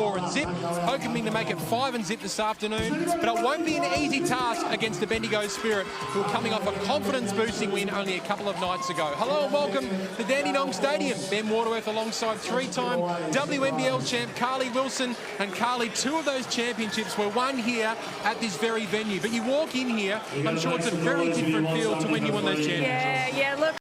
4-0, hoping to make it 5-0 this afternoon. But it won't be an easy task against the Bendigo Spirit, who are coming off a confidence-boosting win only a couple of nights ago. Hello and welcome to Dandenong Stadium. Ben Waterworth alongside three-time WNBL champ Carly Wilson. And Carly, two of those championships were won here at this very venue. But you walk in here, I'm sure it's a very different feel to when you won those championships. Yeah, look.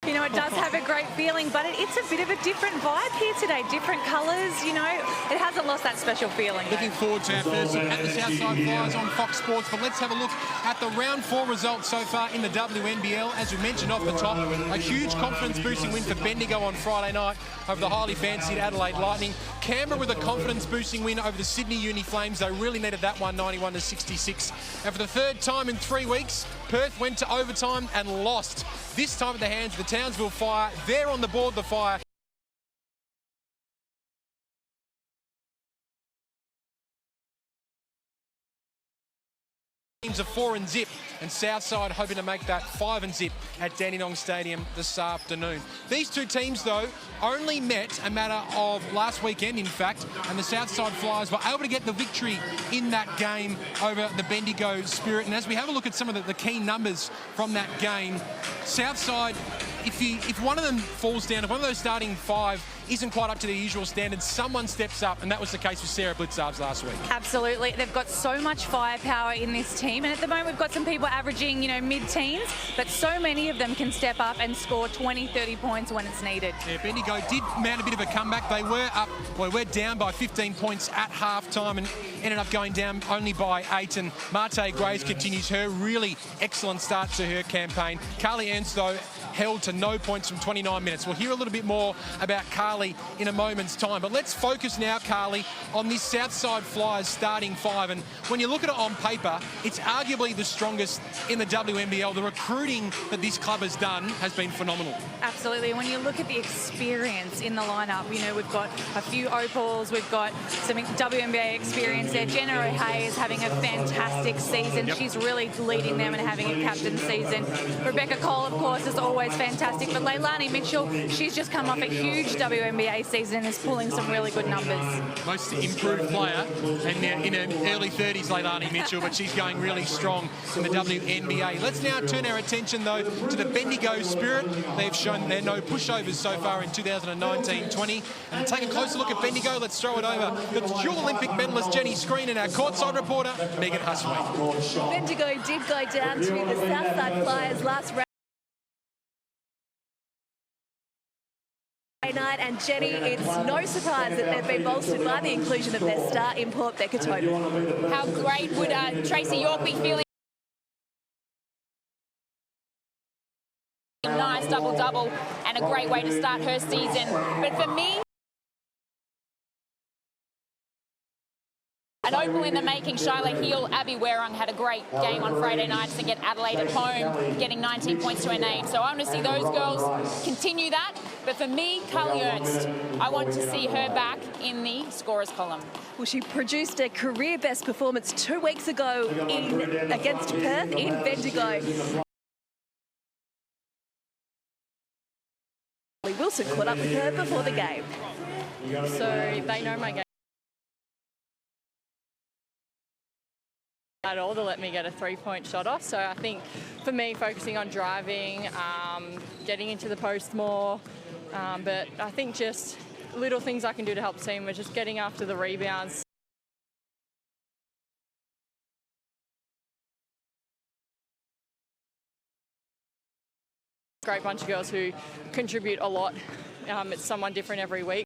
You know, it does have a great feeling, but it's a bit of a different vibe here today. Different colours, you know. It hasn't lost that special feeling. Looking forward to our first look at the Southside Flyers on Fox Sports, but let's have a look at the round 4 results so far in the WNBL. As we mentioned off the top, a huge confidence-boosting win for Bendigo on Friday night over the highly fancied Adelaide Lightning. Canberra with a confidence-boosting win over the Sydney Uni Flames. They really needed that one, 91-66. And for the third time in 3 weeks, Perth went to overtime and lost. This time at the hands of the Townsville Fire. They're on the board, the Fire. Teams of 4-0, and Southside hoping to make that 5-0 at Dandenong Stadium this afternoon. These two teams, though, only met a matter of last weekend, in fact, and the Southside Flyers were able to get the victory in that game over the Bendigo Spirit. And as we have a look at some of the key numbers from that game, Southside, if one of them falls down, if one of those starting 5 isn't quite up to their usual standards, someone steps up, and that was the case with Sarah Blitzarves last week. Absolutely. They've got so much firepower in this team, and at the moment we've got some people averaging, you know, mid-teens, but so many of them can step up and score 20, 30 points when it's needed. Yeah, Bendigo did mount a bit of a comeback. They were up, well, we're down by 15 points at half-time and ended up going down only by 8, and Marte Graves continues her really excellent start to her campaign. Carly Ernst, though, held to no points from 29 minutes. We'll hear a little bit more about Carly in a moment's time. But let's focus now, Carly, on this Southside Flyers starting 5. And when you look at it on paper, it's arguably the strongest in the WNBL. The recruiting that this club has done has been phenomenal. Absolutely. When you look at the experience in the lineup, you know, we've got a few Opals, we've got some WNBA experience there. Jenna O'Hare is having a fantastic season. Yep. She's really leading them and having a captain season. Rebecca Cole, of course, is always fantastic, but Leilani Mitchell, she's just come off a huge WNBA season and is pulling some really good numbers. Most improved player, and in her early 30s, Leilani Mitchell, but she's going really strong in the WNBA. Let's now turn our attention, though, to the Bendigo Spirit. They've shown they're no pushovers so far in 2019-20. And to take a closer look at Bendigo, let's throw it over the dual Olympic medalist Jenny Screen and our courtside reporter, Megan Huswaite. Bendigo did go down to the Southside Flyers last round night, and Jenny, it's no surprise that they've been bolstered by the inclusion of their star import, Becca Tobin. How great would Tracy York be feeling? Nice double-double and a great way to start her season. But for me, an opal in the making, Shyla Heal, Abby Werung had a great game on Friday night to get Adelaide at home, getting 19 points to her name. So I want to see those girls continue that. But for me, Carly Ernst, I want to see her back in the scorers column. Well, she produced a career best performance 2 weeks ago against Perth in Bendigo. Wilson caught up with her before the game. So they know my game at all to let me get a 3-point shot off. So I think for me, focusing on driving, getting into the post more, but I think just little things I can do to help the team are just getting after the rebounds. Great bunch of girls who contribute a lot. It's someone different every week.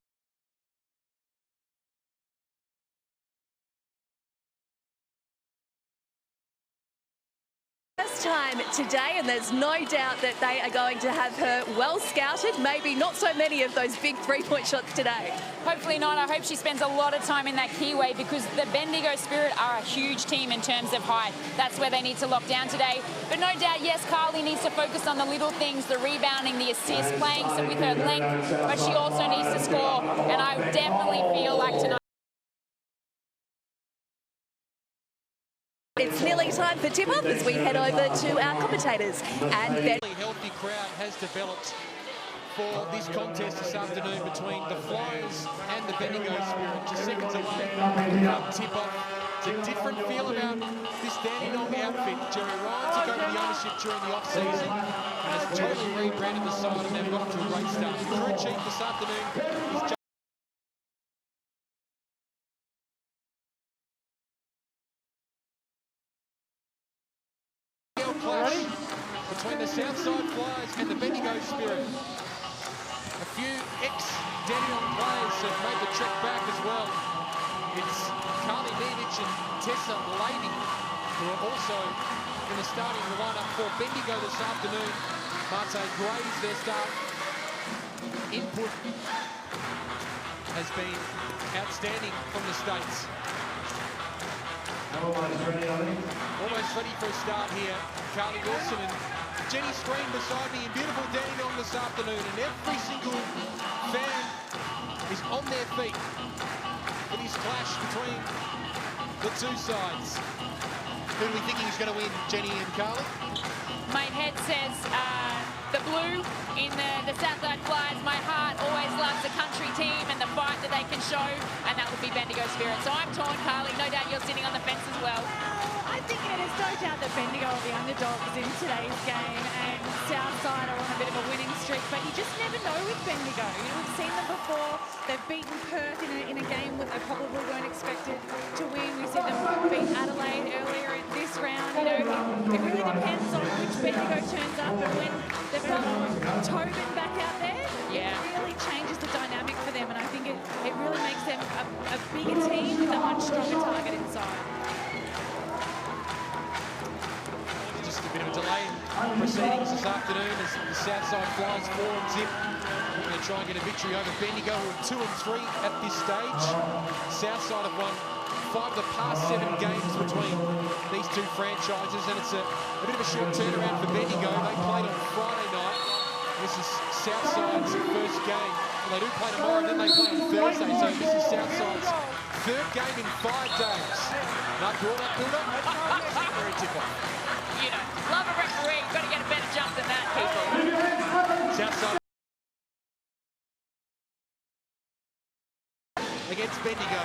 Time today, and there's no doubt that they are going to have her well scouted. Maybe not so many of those big 3-point shots today. Hopefully not. I hope she spends a lot of time in that keyway, because the Bendigo Spirit are a huge team in terms of height. That's where they need to lock down today. But no doubt, yes, Carly needs to focus on the little things, the rebounding, the assists, playing with her length, but she also needs to score. And I definitely feel like tonight, it's nearly time for tip-off as we head over to our commentators. And a really healthy crowd has developed for this contest this afternoon between the Flyers and the Bendigo Spirit. Just seconds away from tip-off. It's a different feel about this Danny Long outfit. Jerry Ryan took over the ownership during the off-season and has totally rebranded the side, and they've got to a great start. The crew chief this afternoon is clash between the Southside Flyers and the Bendigo Spirit. A few ex-Dandenong players have made the trek back as well. It's Carly Nevic and Tessa Lady, who are also in the starting lineup for Bendigo this afternoon. Marte Graves, their start input has been outstanding from the States. Almost ready for a start here. Carly Wilson and Jenny Screen beside me in beautiful Dandenong this afternoon, and every single fan is on their feet for this clash between the two sides. Who are we thinking is going to win, Jenny and Carly? My head says the blue in the Southside Flyers. My heart always loves the country team and the fight that they can show, and that would be Bendigo Spirit. So I'm torn, Carly. No doubt you're sitting on the fence as well. I think it is no doubt that Bendigo are the underdogs in today's game, and Southside are on a bit of a winning streak, but you just never know with Bendigo. You know, we've seen them before. They've beaten Perth in a game that they probably weren't expected to win. We've seen them beat Adelaide earlier in this round. You know, it really depends on which Bendigo turns up, and when they've got Tobin back out there, it really changes the dynamic for them, and I think it really makes them a bigger team with a much stronger target inside. Just a bit of a delay in proceedings this afternoon as the Southside Flyers 4 and zip. We're going to try and get a victory over Bendigo, who are 2 and 3 at this stage. Southside have won 5 of the past 7 games between these two franchises, and it's a bit of a short turnaround for Bendigo. They played on Friday night. This is Southside's first game. Well, they do play tomorrow, and then they play on Thursday, so this is Southside's third game in 5 days. Not build-up. Very tip-off. You know, love a referee. Got to get a better jump than that, people. Southside against Bendigo.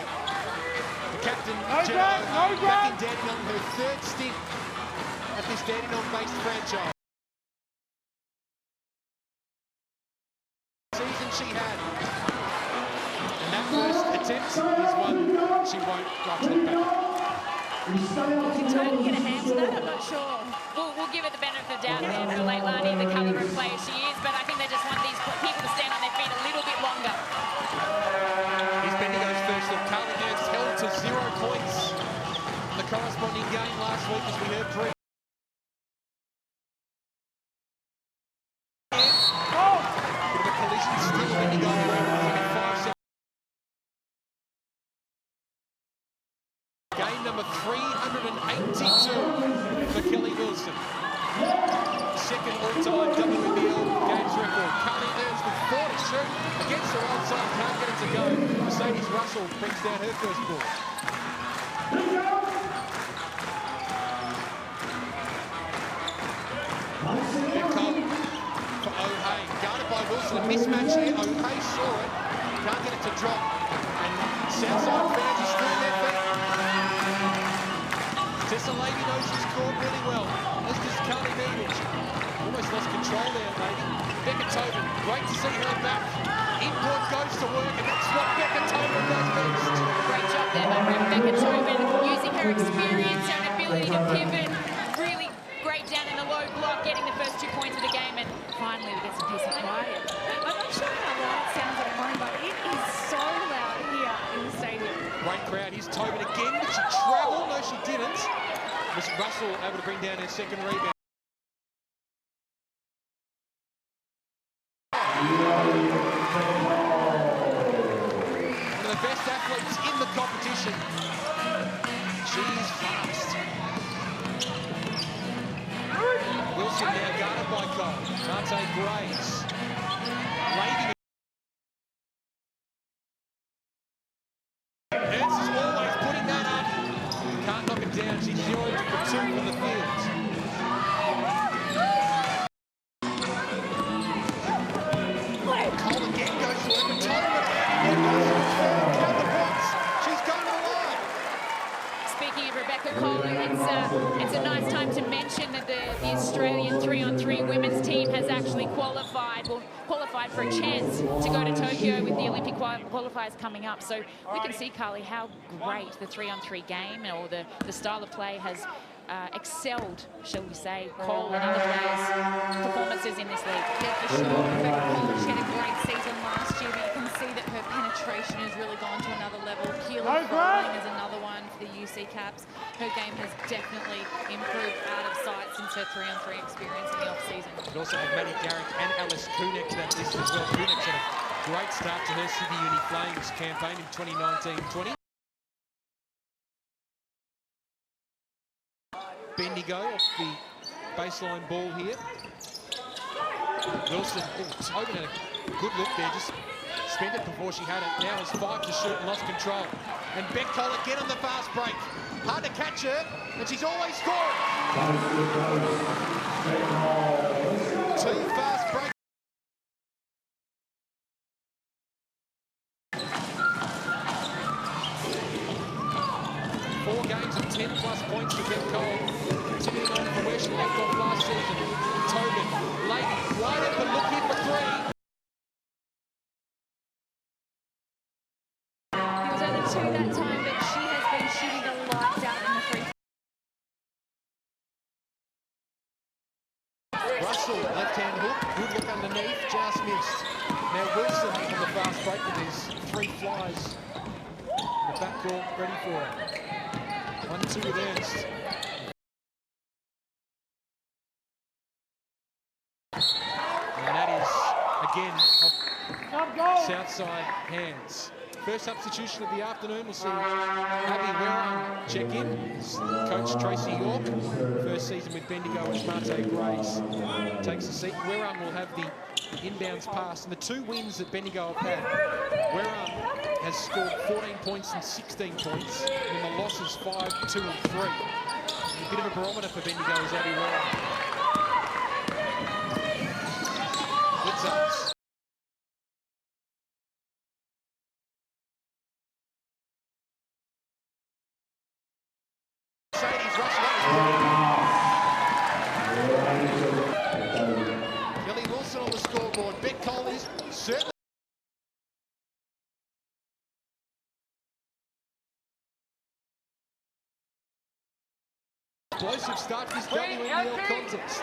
The captain, Jenna back in Dandenong, her third stint at this Dandenong-based franchise. Season she had. And that first attempt is one she won't like to look back. Can Tobin get a hand to that? I'm not sure. We'll give it the benefit of the doubt there for Leilani, the calibre of player she is, but I think they just want these people to stand on their feet a little bit longer. Here's Bendigo's first look. Carly Nurse held to 0 points in the corresponding game last week, as we heard pre. Bit of a collision still. Bendigo within 5 seconds. Game number 382 for Kelly Wilson. Second all-time WNBL games record. Carly Nurse with 4 to shoot against her old side. Can't get it to go. Mercedes Russell brings down her first ball. Good call for O'Hay. Guarded by Wilson. A mismatch here. O'Hay saw it. Can't get it to drop. And Southside fans are still in their feet. Tessa Lady knows she's scored really well. As does Carly Nevic. Almost lost control there, Lady. Becca Tobin, great to see her back. Input goes to work, and that's what Becca Tobin does best. Great job there by Becca Tobin, using her experience and ability to pivot. Really great down in the low block, getting the first 2 points of the game, and finally we get some peace and quiet. I'm not sure how loud it sounds at home, but it is so loud here in the stadium. Great crowd. Here's Tobin again. Did she travel? No, she didn't. Miss Russell able to bring down her second rebound. One of the best athletes in the competition. She's fast. Wilson now guarded by Cole. Marte Graves. Lady. Ernst is always putting that up. Can't knock it down. She's 0 for 2 from the field. qualified for a chance to go to Tokyo with the Olympic qualifiers coming up. So we can see, Carly, how great the 3-on-3 game or the style of play has excelled, shall we say, Cole and other players' performances in this league. Yeah, for sure. Becca Tobin, she had a great season last year, but you can see that her penetration has really gone to another level. Keelan Froling is another one for the UC Caps. Her game has definitely improved out of sight since her 3-on-3 experience in the off-season. We also have Maddie Garrick and Alice Kunek to that list as well. Kunek's had a great start to her Sydney Uni Flames campaign in 2019-20. Bendigo off the baseline ball here. Wilson, Tobin had a good look there, just spent it before she had it. Now has 5 to shoot and lost control. And Becca again on the fast break. Hard to catch her, and she's always scoring. 2 fast breaks. Four games of 10+ points for Becca. Continuing on from where she left off last season. Tobin, late, wide open, look here for 3. He was only 2 that time, but she has been shooting the lights out in the free. Russell, left-hand hook, good look underneath, just missed. Now Wilson on the fast break with his 3 flies. The backcourt ready for it. 1-2 with Ernst. And that is, again, off Southside hands. First substitution of the afternoon, we'll see Abby Werang check in. Coach Tracy York, first season with Bendigo, and Marte Grace takes the seat. Werang will have the inbounds pass. And the 2 wins that Bendigo have had, Werang has scored 14 points and 16 points, and the losses 5, 2 and 3. A bit of a barometer for Bendigo is Abby Werang. Blitzers. Kelly Wilson on the scoreboard. Beck Cole is certainly. Explosive start to this WNBL contest.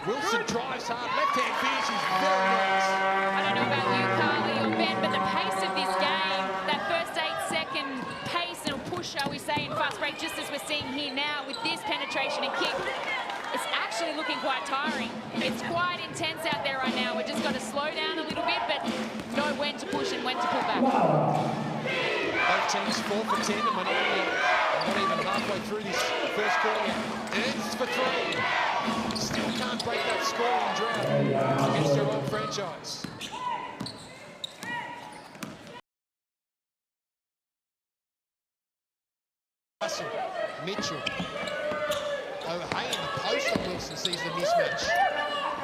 Wilson drives hard, left-hand finish is very nice. I don't know about you, Carly or Ben, but the pace of this game, that first 8-second pace and push, shall we say, in fast break, just as we're seeing here now with this penetration and kick, it's actually looking quite tiring. It's quite intense out there right now. We've just got to slow down a little bit, but know when to push and when to pull back. Both teams 4 for 10, and we're not even halfway through this first quarter. Ernst for 3. Still can't break that scoring drought against their old franchise. Russell, Mitchell. O'Hay in the post on Wilson sees the mismatch.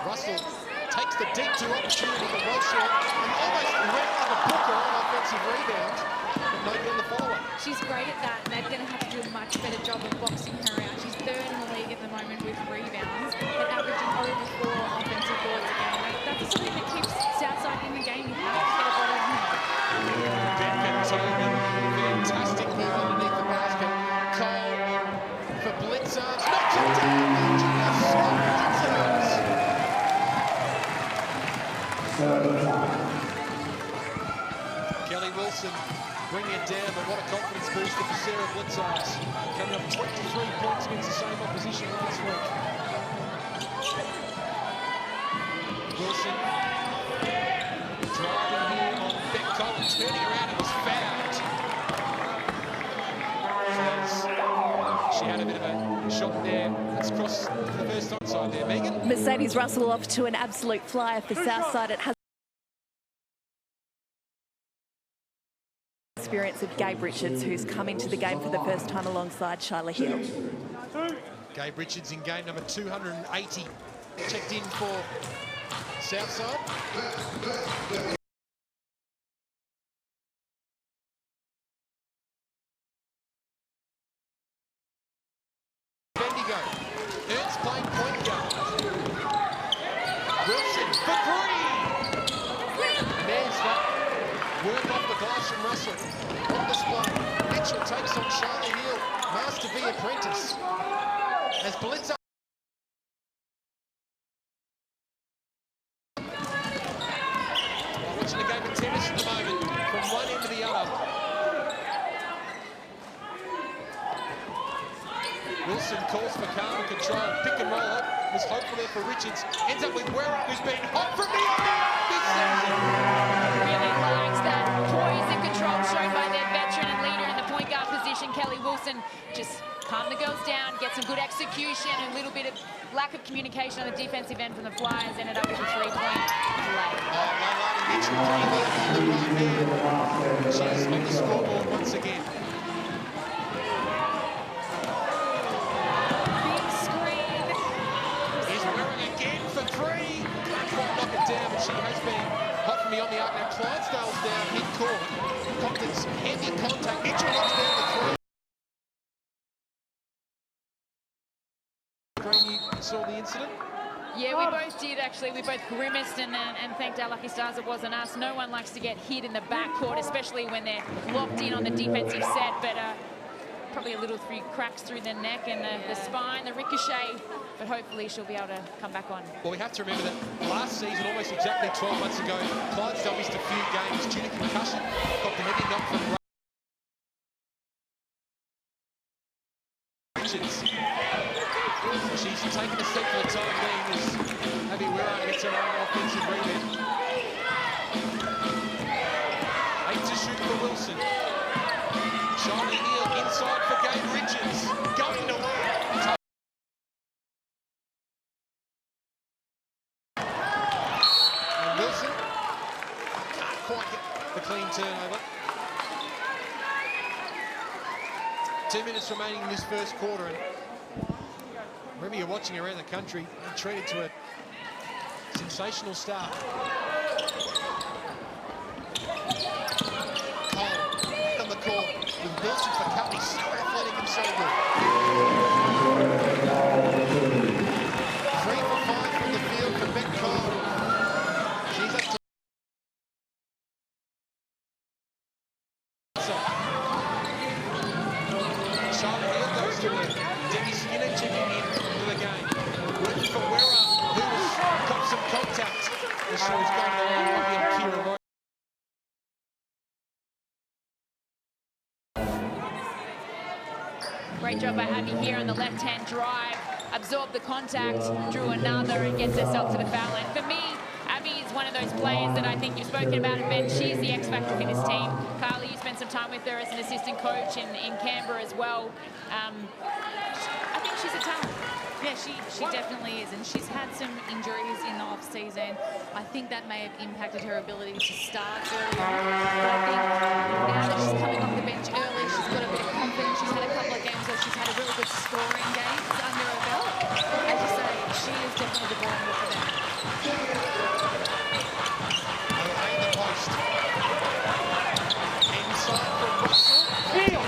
Russell takes the deep 2 opportunity, but well short, and almost ran like a booker on offensive rebound, but no good on the follow-up. She's great at that, and they're going to have to do a much better job of boxing her out. She's 3rd in the league at the moment with rebounds, but averaging over 4 offensive boards a game. That's something that keeps Southside in the game. You have to get a ball in her. Becca Tobin, fantastic move underneath the basket. Cole for blitzers, knocks it down. Kelly Wilson bringing it down, but what a confidence booster for Sarah Blitzars. Coming up 23 points against the same opposition last week. Wilson driving here on Beck Cole, turning around and was fouled. She had a bit of a shot there. That's crossed for the first time side there, Megan. Mercedes Russell off to an absolute flyer for Southside. It has experience of Gabe Richards, who's come into the game for the first time alongside Shyla Hill. Gabe Richards in game number 280. Checked in for Southside. Bendigo. Ernst playing point guard. Wilson for 3. Work off the glass from Russell. On display. Mitchell takes on Charlie Hill. Master V apprentice. As Blitzer. Watching a game of tennis at the moment. From one end to the other. Wilson calls for calm and control. Pick and roll up. Was hopeful there for Richards. Ends up with Werra, who's been hot from the other this season. Really likes that poise and control shown by their veteran and leader in the point guard position, Kelly Wilson. Just calm the girls down, get some good execution, a little bit of lack of communication on the defensive end from the Flyers. Ended up with a 3-point play. Leilani Mitchell pretty well on the right hand. She's on the scoreboard once again. Down, but she has been hot from beyond the arc. Now Clydesdale's down mid-court. Compton's heavy contact. Mitchell knocks down the three. Green, you saw the incident? Yeah, we both did actually. We both grimaced and thanked our lucky stars it wasn't us. No one likes to get hit in the backcourt, especially when they're locked in on the defensive set. But probably a little few cracks through the neck and the spine, the ricochet. But hopefully she'll be able to come back on. Well, we have to remember that last season, almost exactly 12 months ago, Clydesdale missed a few games due to concussion. Got the heavy knock from Richards. She's taken a step for the time being as Abby Werra gets her own offensive rebound. 8 to shoot for Wilson. Charlie Neal inside for Gabe Richards. Going to work. The clean turnover. 2 minutes remaining in this first quarter, and remember you're watching around the country and treated to a sensational start. Cole back on the court with Wilson for Cup. He's so athletic and so good. 3 for 5 from the field for Becca Tobin. She's up to Great job by Abby here on the left-hand drive. Absorbed the contact, drew another, and gets herself to the foul line. For me, Abby is one of those players that I think you've spoken about, Ben. She's the X-factor for this team. Carly, you spent some time with her as an assistant coach in Canberra as well. I think she's a talent. Yeah, she definitely is, and she's had some injuries in the off-season. I think that may have impacted her ability to start early on. But I think now that she's coming off the bench early, she's got a bit of confidence. She's had a couple of games where she's had a really good scoring games under her belt. As you say, she is definitely the ball handler for them. in the post. Inside from Russell. Still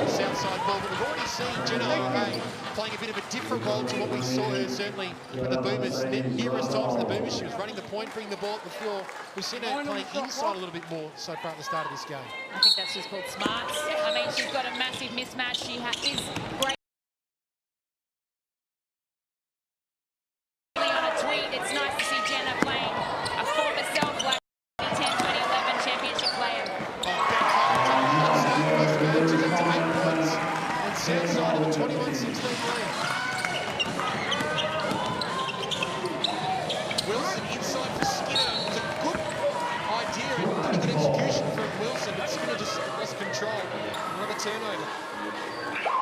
Southside ball, but we've already seen Jenna O'Hay playing a bit of a different role to what we saw her certainly in the Boomers. Numerous times in the Boomers, she was running the point, bringing the ball at the floor. We've seen her playing inside a little bit more so far at the start of this game. I think that's just called smarts. I mean, she's got a massive mismatch. She is great. On a tweet, it's nice to see Jenna playing a former self-like 10-20-11 championship player. She's up to 8 points and Southside of the 21-16 lead. Wilson inside for Skinner. It was a good idea and pretty good execution from Wilson, but Skinner just lost control. Another turnover.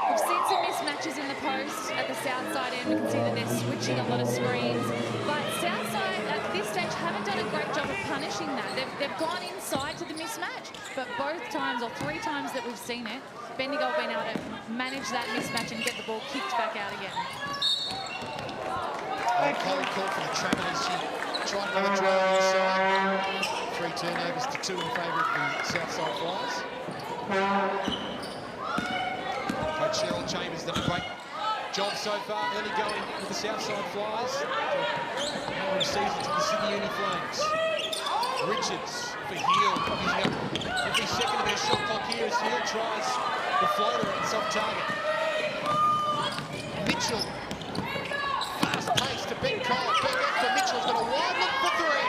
We've seen some mismatches in the post at the Southside end. We can see that they're switching a lot of screens. But Southside, at this stage, haven't done a great job of punishing that. They've gone inside to the mismatch, but both times, or 3 times that we've seen it, Bendigo have been able to manage that mismatch and get the ball kicked back out again. Chloe called for the Travelers. She tried another drive inside. 3 turnovers to 2 in favour of the Southside Flyers. Coach Cheryl Chambers done a great job so far, early going with the Southside Flyers. Season to the Sydney Uni Flames. Richards for Heel, using up every second of their shot clock here as Heel tries the floater and soft target. Mitchell, fast pace to Ben Cole. Back out for Mitchell's got a wide look for three.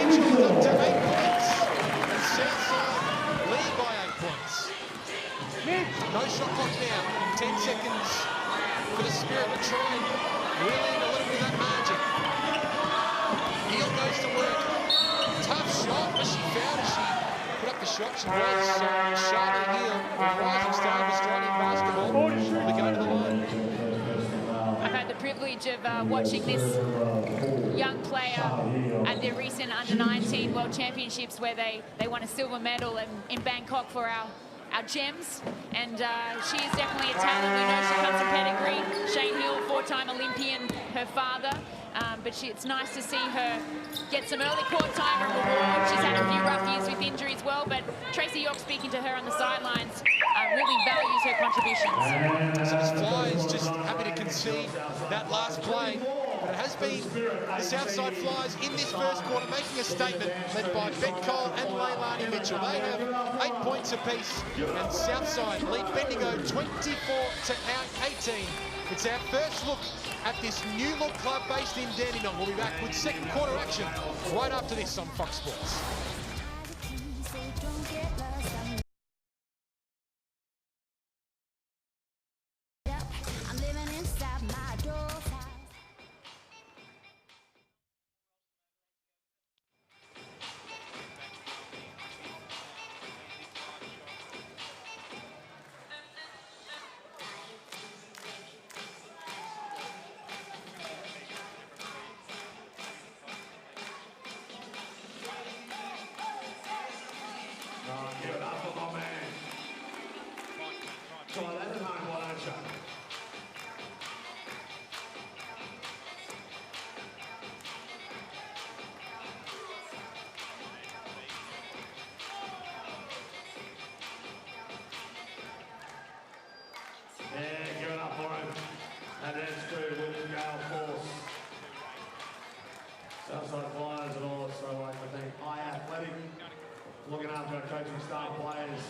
Mitchell's up to 8 points. And Southside lead by 8 points. No shot clock now. 10 seconds for the Spirit to try and reel in a little bit of that margin. Heel goes to work. Tough shot, but she found it. She put up the shot. She was Charlotte Heel, the rising star of Australian basketball. They go to the line. I've had the privilege of watching this young player at the recent Under-19 World Championships where they won a silver medal in Bangkok for our gems, and she is definitely a talent. We know she comes from pedigree. Shane Hill, 4-time Olympian, her father, but it's nice to see her get some early court time and reward. She's had a few rough years with injury as well, but Tracy York, speaking to her on the sidelines, really values her contributions. So the Flyers just happy to concede that last play. But it has been the Southside Flyers in this first quarter making a statement, led by Ben Cole and Leilani Mitchell. They have 8 points apiece, and Southside lead Bendigo 24-18. It's our first look at this new look club based in Dandenong. We'll be back with second quarter action right after this on Fox Sports. Give it up for my man. So I let them know, why don't you? Yeah, give it up for him. And that's to WNBL Force. Southside Flyers and all, so I think Athletic. Looking after our coaching staff players,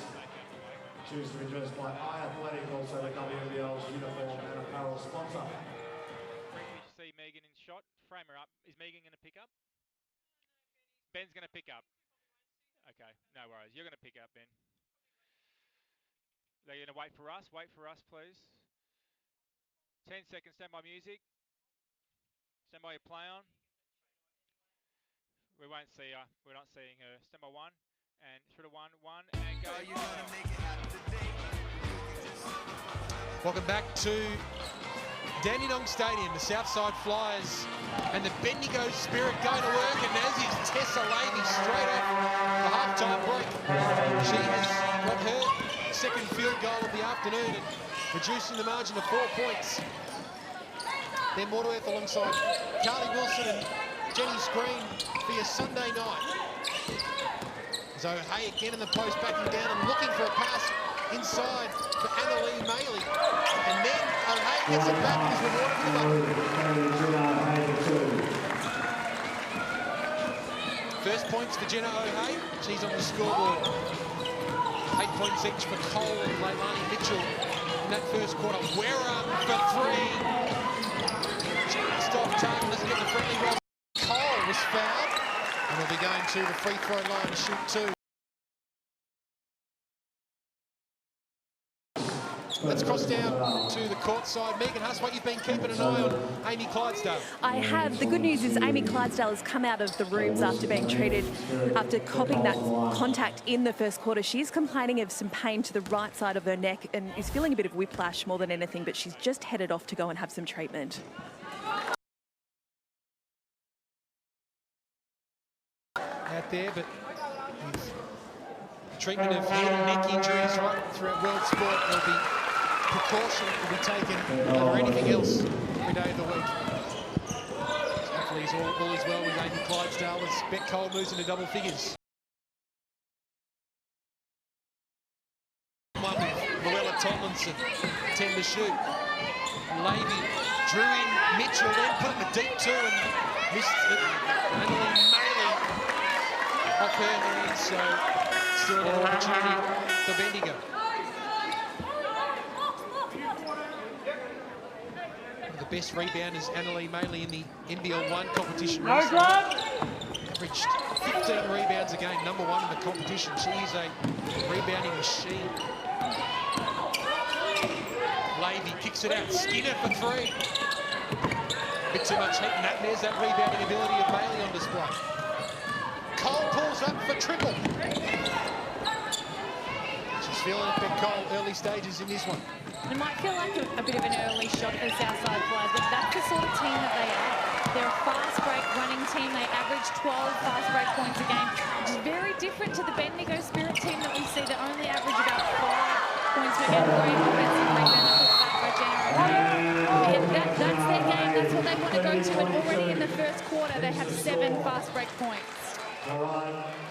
choose to be dressed by Athletic, also the WNBL's uniform and apparel sponsor. See Megan in shot, frame her up. Is Megan going to pick up? Ben's going to pick up. Okay, no worries. You're going to pick up, Ben. They're going to wait for us. Wait for us, please. 10 seconds, stand by music. Stand by your play on. We won't see her. We're not seeing her. Stand by one. And should have won, and go. Welcome back to Dandenong Stadium, the Southside Flyers and the Bendigo Spirit going to work, and as is Tessa Lavey straight off the half-time break. She has got her second field goal of the afternoon and reducing the margin to 4 points. Then Morderworth alongside Carly Wilson and Jenny Screen for your Sunday night. So Hay again in the post, backing down and looking for a pass inside for Annalee Maley. And then O'Hay gets it back and is rewarded with a first points for Jenna O'Hay. She's on the scoreboard. 8 points each for Cole and Leilani Mitchell in that first quarter. Wera for three. Just off target, doesn't get the friendly roll. Cole was fouled. And we'll be going to the free throw line to shoot two. Let's cross down to the court side. Megan Huswatt, you've been keeping an eye on Amy Clydesdale. I have. The good news is Amy Clydesdale has come out of the rooms after being treated, after copping that contact in the first quarter. She's complaining of some pain to the right side of her neck and is feeling a bit of whiplash more than anything, but she's just headed off to go and have some treatment. Out there, but treatment of head and neck injuries right throughout world sport. There'll be precaution will be taken over anything else every day of the week. So hopefully all is well with Amy Clydesdale as Beck Cole moves into double figures. One with Luella Tomlinson, 10 to shoot. Lavey drew in Mitchell, then put him a deep two and missed it. so still an opportunity for Bendigo. The best rebounders, Annalee, mainly in the NBL 1 competition recently. Averaged 15 rebounds a game, #1 in the competition. She is a rebounding machine. Levy kicks it out, Skinner for 3. Bit too much heat in that. There's that rebounding ability of Bailey on display. Cole pulls up for triple. She's feeling it, Becca Cole, early stages in this one. It might feel like a bit of an early shot for the Southside Flyers, but that's the sort of team that they are. They're a fast break running team. They average 12 fast break points a game, which is very different to the Bendigo Spirit team that we see that only average about 5 points per game. Great offensive rebound put back by Jenna. That's their game. That's what they want to go to. And already in the first quarter, they have 7 fast break points.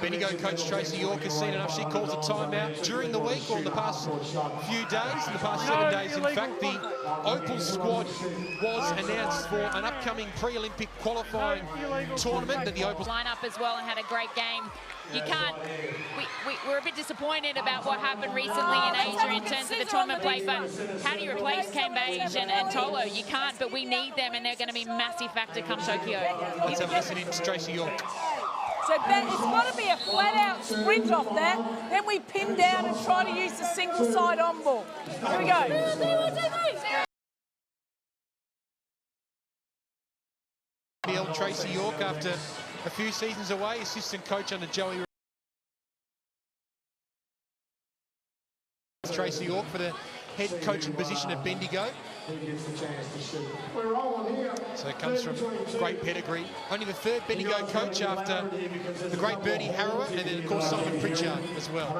Bendigo coach Tracy York has seen enough. She calls a timeout during the week, or in the past few days, in the past 7 days. In fact, the Opal squad was announced for an upcoming pre-Olympic qualifying tournament that the Opal line up as well and had a great game. You can't, we're a bit disappointed about what happened recently in Asia in terms of the tournament play, but how do you replace Cambage and Tolo? You can't, but we need them, and they're going to be a massive factor come Tokyo. Let's have a listen in to Tracy York. So Ben, it's got to be a flat-out sprint off that. Then we pin down and try to use the single side on ball. Here we go. Tracy York, after a few seasons away, assistant coach under Joey. Tracy York for the head coaching position at Bendigo. So it comes from great pedigree. Only the 3rd Bendigo coach after the great Bernie Harrower, and then of course Simon Pritchard as well.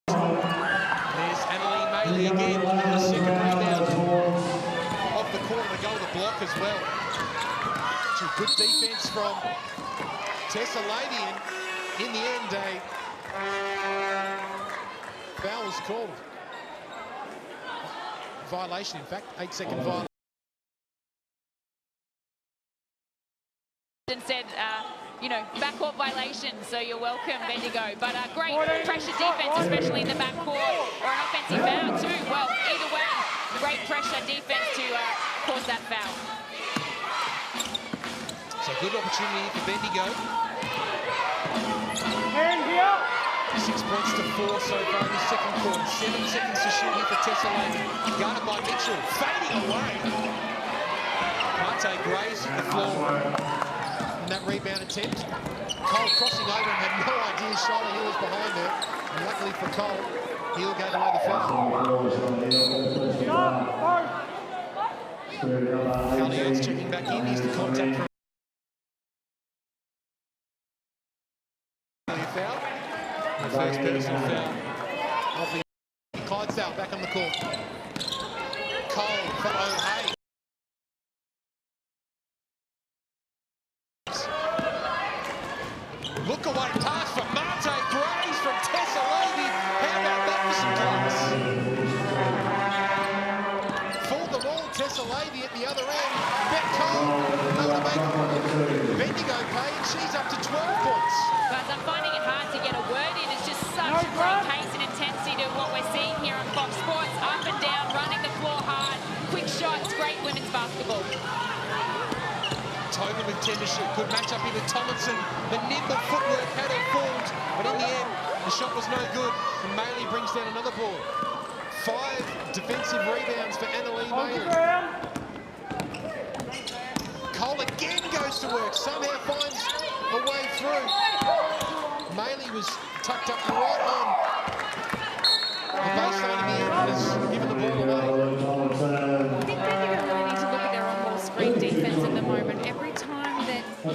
There's Annalee Maley again, the 2nd rebound off the corner to go the block as well. Good defense from Tessa Lady, and in the end, a foul was called. Violation, in fact, 8-second violation. And said, you know, backcourt violation, so you're welcome, Bendigo. But great pressure defense, especially in the backcourt, or an offensive foul too. Well, either way, great pressure defense to cause that foul. So good opportunity for Bendigo. 6 points to 4 so far in the 2nd quarter. 7 seconds to shoot here for Tessa Lane. Guarded by Mitchell, fading away. Marte Grace at the floor in that rebound attempt. Cole crossing over and had no idea Charlotte Hill was behind her. And luckily for Cole, Hill gave away the foul. Callier's checking back in. Here's the contact from foul. The first personal foul of the Clydesdale back on the court. Cole for O'Hay. Look away pass from Marte Graves from Tessa Levy. How about that for some class? For the ball, Tessa Levy at the other end. Becca Cole able to make Bendigo pay, and she's up to 12 points. Guys, I'm finding it hard to get a word in. It's just such great pace and intensity to what we're seeing here on Fox Sports. Up and down, running the floor hard, quick shots, great women's basketball. Tobin with 10 to shoot. Good match up here with Tomlinson. The nimble footwork had her fooled, but in the end, the shot was no good. And Maley brings down another ball. 5 defensive rebounds for Annalee Maley. Cole again goes to work. Somehow finds a way through. Maley was tucked up right on the baseline in the end and has given the ball away. I think they really need to look at their on-ball screen defense at the moment. Every time that the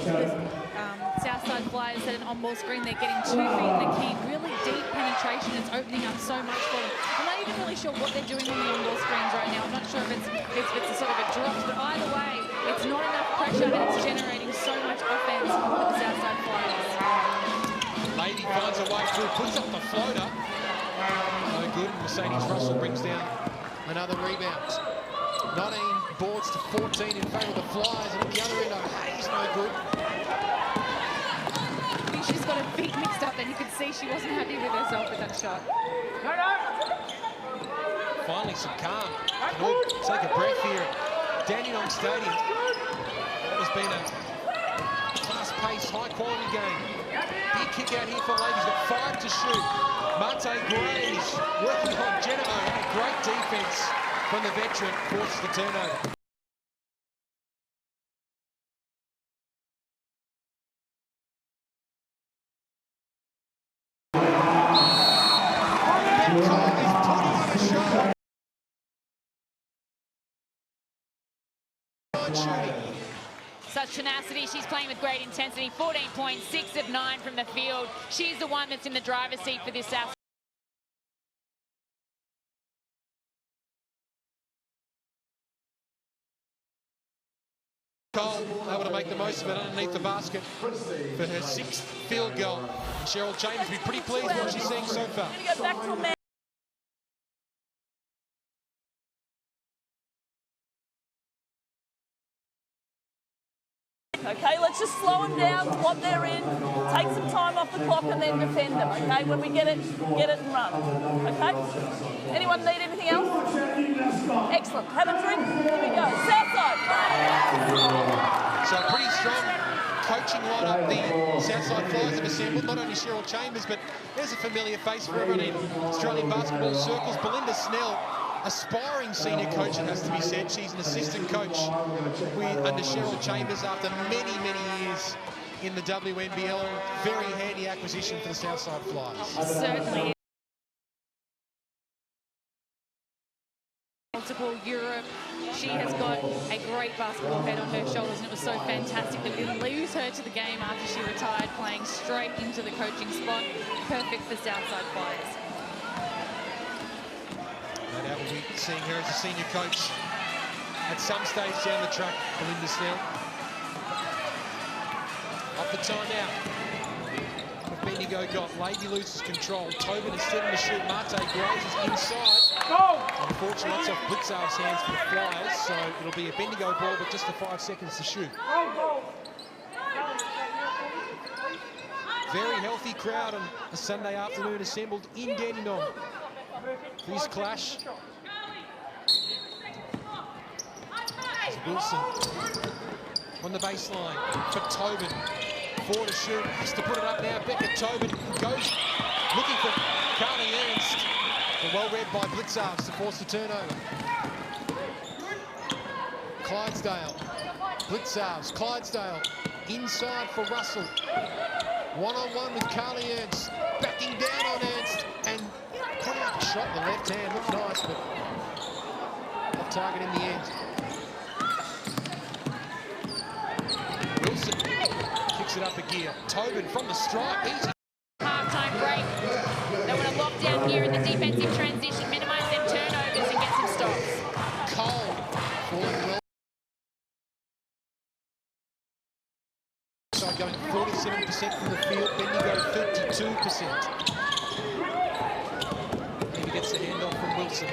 Southside Flyers set an on-ball screen, they're getting 2 feet in the key, really deep penetration. It's opening up so much for them. I'm not even really sure what they're doing on the on-ball screens right now. I'm not sure if it's a sort of a drop, but either way, it's not enough pressure and it's generating so much offense for the Southside Flyers. Lady finds a way through, puts up the floater. No good. Mercedes Russell brings down another rebound. 19 boards to 14 in favour of the Flyers, and at the other end, Hayes no good. I think she's got a bit mixed up, and you could see she wasn't happy with herself with that shot. Finally, some calm. Can all take a breath here at Dandenong Stadium. It has been a fast-paced, high-quality game. Big kick out here for Ladies. Got 5 to shoot. Marte Graves working on Gherdan. Great defence from the veteran, forces the turnover. Such tenacity. She's playing with great intensity. 14 points, 6 of 9 from the field. She's the one that's in the driver's seat for this South. Cole able to make the most of it underneath the basket for her 6th field goal. And Cheryl Chambers will be pretty pleased with what she's seeing so far. Go back to a man. Okay, let's just slow them down to what they're in, take some time off the clock and then defend them, okay? When we get it and run, okay? Anyone need anything else? Excellent. Have a drink. Here we go. Southside. So a pretty strong coaching lineup the Southside Flyers have assembled. Not only Cheryl Chambers, but there's a familiar face for everyone in Australian basketball circles. Belinda Snell, aspiring senior coach, it has to be said. She's an assistant coach under Cheryl Chambers after many, many years in the WNBL. Very handy acquisition for the Southside Flyers. Certainly. Multiple Europe. She has got a great basketball head on her shoulders, and it was so fantastic that we didn't lose her to the game after she retired, playing straight into the coaching spot. Perfect for Southside Flyers. No doubt we'll be seeing her as a senior coach at some stage down the track, Belinda Snell. Off the timeout. Bendigo got. Lady loses control. Tobin is setting to shoot. Marte Graves is inside. Unfortunately, that's off Blitzar's hands for the Flyers, so it'll be a Bendigo ball, but just for 5 seconds to shoot. Very healthy crowd on a Sunday afternoon assembled in Dandenong. This clash. Wilson on the baseline for Tobin. 4 to shoot, has to put it up now. Becca Tobin goes looking for Carly Ernst. But well read by Blitzarves to force the turnover. Clydesdale, Blitzarves, Clydesdale inside for Russell. One-on-one with Carly Ernst, backing down on Ernst and putting up a shot in the left hand. Looked nice, but off target in the end. Wilson kicks it up a gear. Tobin from the strike, easy. Half-time break. They want to lock down here in the defensive transition, minimise their turnovers and get some stops. Cole falling well. Southside going 47% from the field, Bendigo 52%. Maybe gets the handoff from Wilson.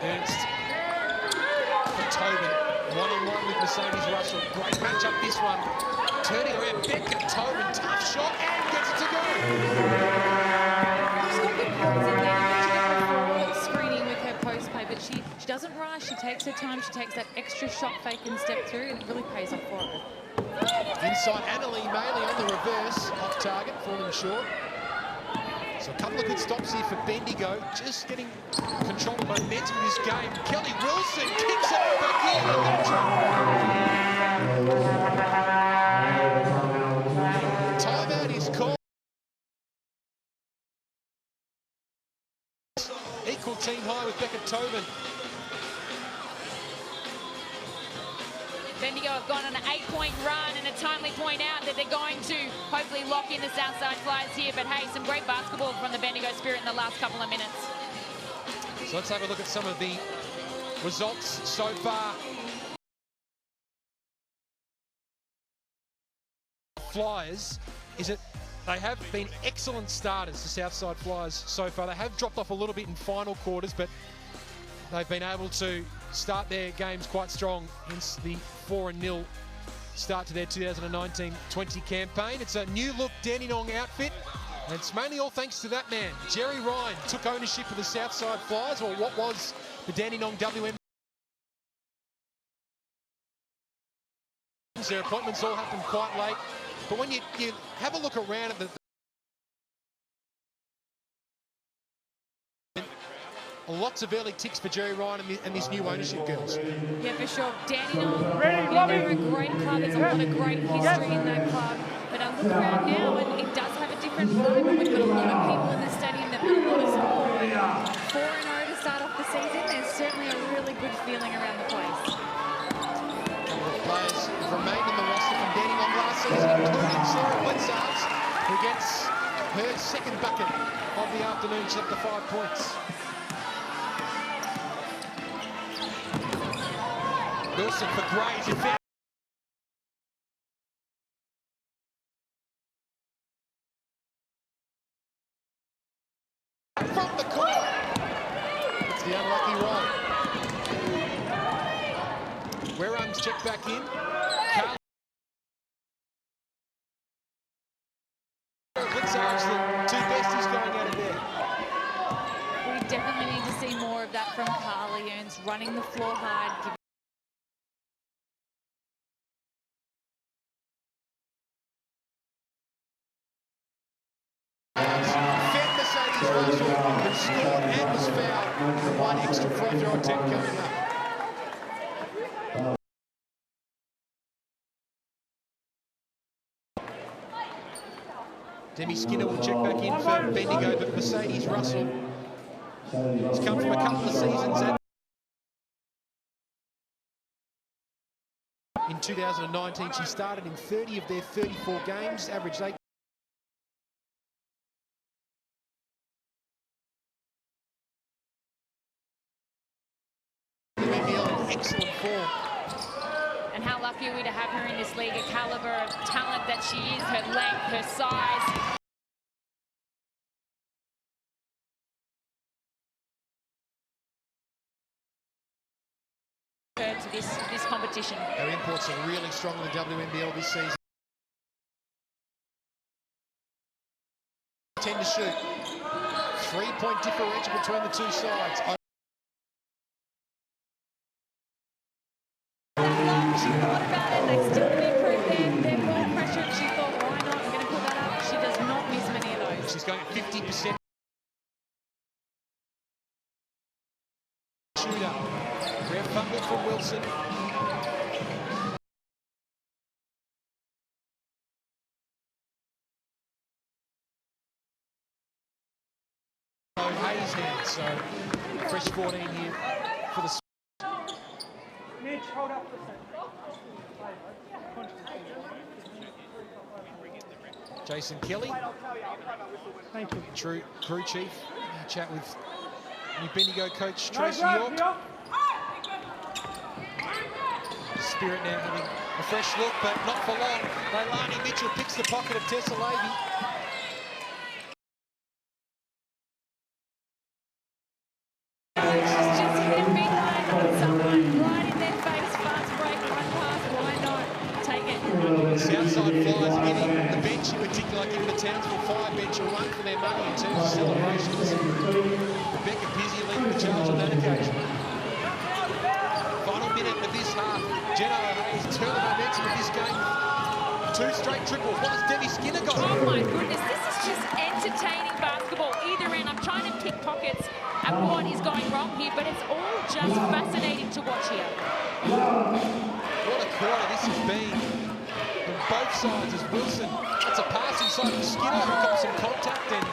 Ernst for Tobin. One-on-one with Mercedes Russell. Great matchup this one. Turning around, Becca Tobin, tough shot, and gets it to go. She's got good points in there. Screening with her post play, but she doesn't rush. She takes her time. She takes that extra shot fake and step through, and it really pays off for her. Inside, Annalie Maley on the reverse, off target, falling short. So a couple of good stops here for Bendigo, just getting control of momentum in this game. Kelly Wilson kicks it over here. Timeout is called. Equal team high with Becca Tobin. Bendigo have gone on an 8-point run, and a timely point out that they're going to hopefully lock in the Southside Flyers here. But hey, some great basketball from the Bendigo Spirit in the last couple of minutes. So let's have a look at some of the results so far. Flyers is it they have been excellent starters, the Southside Flyers so far. They have dropped off a little bit in final quarters, but they've been able to start their games quite strong, hence the 4-0 start to their 2019-20 campaign. It's a new look Dandenong outfit, and it's mainly all thanks to that man. Jerry Ryan took ownership of the Southside Flyers, or what was the Dandenong WNBL. Their appointments all happened quite late, but when you have a look around at the lots of early ticks for Jerry Ryan and this new ownership, girls. Yeah, for sure. Dandenong, they're a great club. There's a lot of great history in that club. But I look around now, and it does have a different vibe. And we've got a lot of people in the stadium that put a lot of support. 4-0 to start off the season. There's certainly a really good feeling around the place. Players remained in the roster from Dandenong last season, including Sarah Blitzards, who gets her second bucket of the afternoon. She's up to 5 points. Wilson for Graves. He found from the corner. It's the unlucky roll. Warehams check back in. Blitzards, the two besties going out of there. We definitely need to see more of that from Carly Earns, running the floor hard. Who scored and was fouled. One extra free throw attempt coming up. Demi Skinner will check back in for Bendigo, but Mercedes Russell has come from a couple of seasons in 2019. She started in 30 of their 34 games, averaged 8. Excellent form. And how lucky are we to have her in this league, a caliber of talent that she is, her length, her size. To this competition. Our imports are really strong in the WNBL this season. 10 to shoot. 3-point differential between the two sides. She thought about it, they still can improve there. They're more pressured. She thought, why not? I'm going to put that up. She does not miss many of those. She's going 50%. Shooter. Rare fumble from Wilson. Hayes now, so fresh 14 here for the. Mitch, hold up for a second. Jason Kelly, Thank you. true crew chief. Chat with new Bendigo coach Tracy York. Spirit now having a fresh look, but not for long. Leilani Mitchell picks the pocket of Tessa Levy. Southside Flyers are giving the bench, in particular, giving the Townsville Fire bench a run for their money in terms of celebrations. Becca busy leading the charge on that occasion. Final minute of this half. Jenna Hayes turned the momentum of this game with 2 straight triples. What has Debbie Skinner got? Oh my goodness, this is just entertaining basketball. Either end, I'm trying to pick pockets at what is going wrong here, but it's all just fascinating to watch here. What a quarter this has been. Both sides as Wilson, that's a pass inside for Skinner, who got some contact and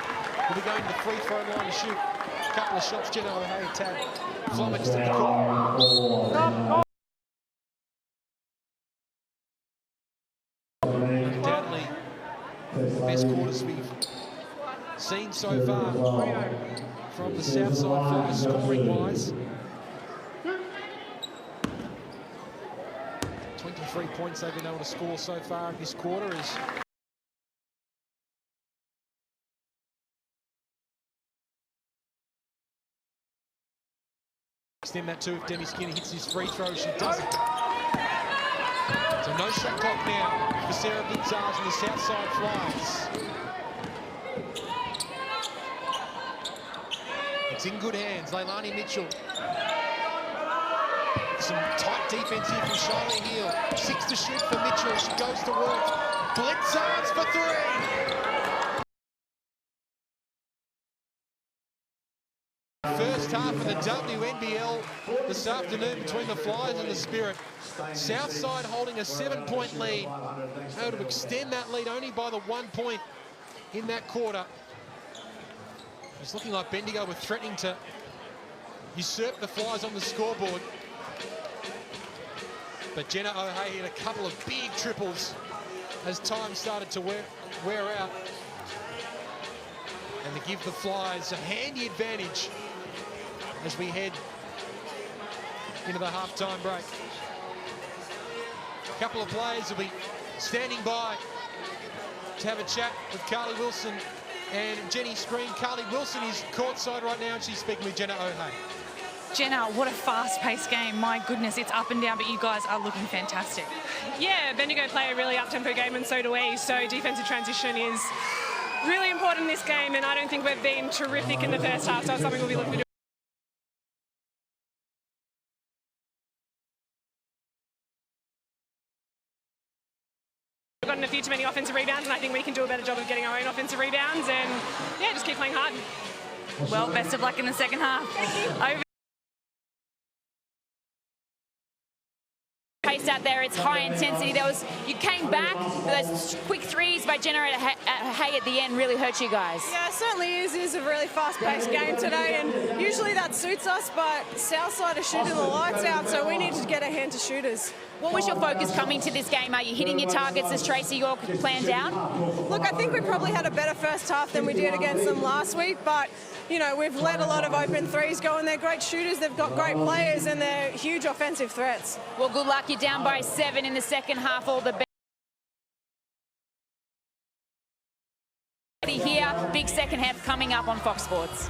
will be going to the free throw line to shoot. A couple of shots, Jenna O'Hare tagged, flummoxed at the court. Undoubtedly, the best quarters we've seen so far from the Southside Flyers scoring-wise. 23 points they've been able to score so far in this quarter is Extend that too if Demi Skinner hits his free throw. She doesn't. So no shot clock now for Sarah Blitzars and the Southside Flyers. It's in good hands. Leilani Mitchell. Some tight defense here from Shiley Hill. 6 to shoot for Mitchell. She goes to work. Blitzars for 3. First half of the WNBL this afternoon between the Flyers and the Spirit. Southside holding a 7-point lead. Able to extend that lead only by the 1 point in that quarter. It's looking like Bendigo were threatening to usurp the Flyers on the scoreboard. But Jenna O'Hay hit a couple of big triples as time started to wear out. And to give the Flyers a handy advantage as we head into the half-time break. A couple of players will be standing by to have a chat with Carly Wilson and Jenny Screen. Carly Wilson is courtside right now and she's speaking with Jenna O'Hay. Jenna, what a fast-paced game. My goodness, it's up and down, but you guys are looking fantastic. Yeah, Bendigo play a really up-tempo game and so do we, so defensive transition is really important in this game and I don't think we've been terrific in the first half, so it's something we'll be looking to do. We've gotten a few too many offensive rebounds and I think we can do a better job of getting our own offensive rebounds and yeah, just keep playing hard. Well, best of luck in the second half. Thank you. Pace out there, it's high intensity. You came back, those quick threes by Jenna O'Hay at the end really hurt you guys. Yeah, it certainly is a really fast-paced game today and usually that suits us, but Southside are shooting the lights out, so we need to get a hand to shooters. What was your focus coming to this game? Are you hitting your targets as Tracy York planned out? Look, I think we probably had a better first half than we did against them last week, but, you know, we've let a lot of open threes go and they're great shooters, they've got great players and they're huge offensive threats. Well, good luck. You're down by 7 in the second half. All the best here. Big second half coming up on Fox Sports.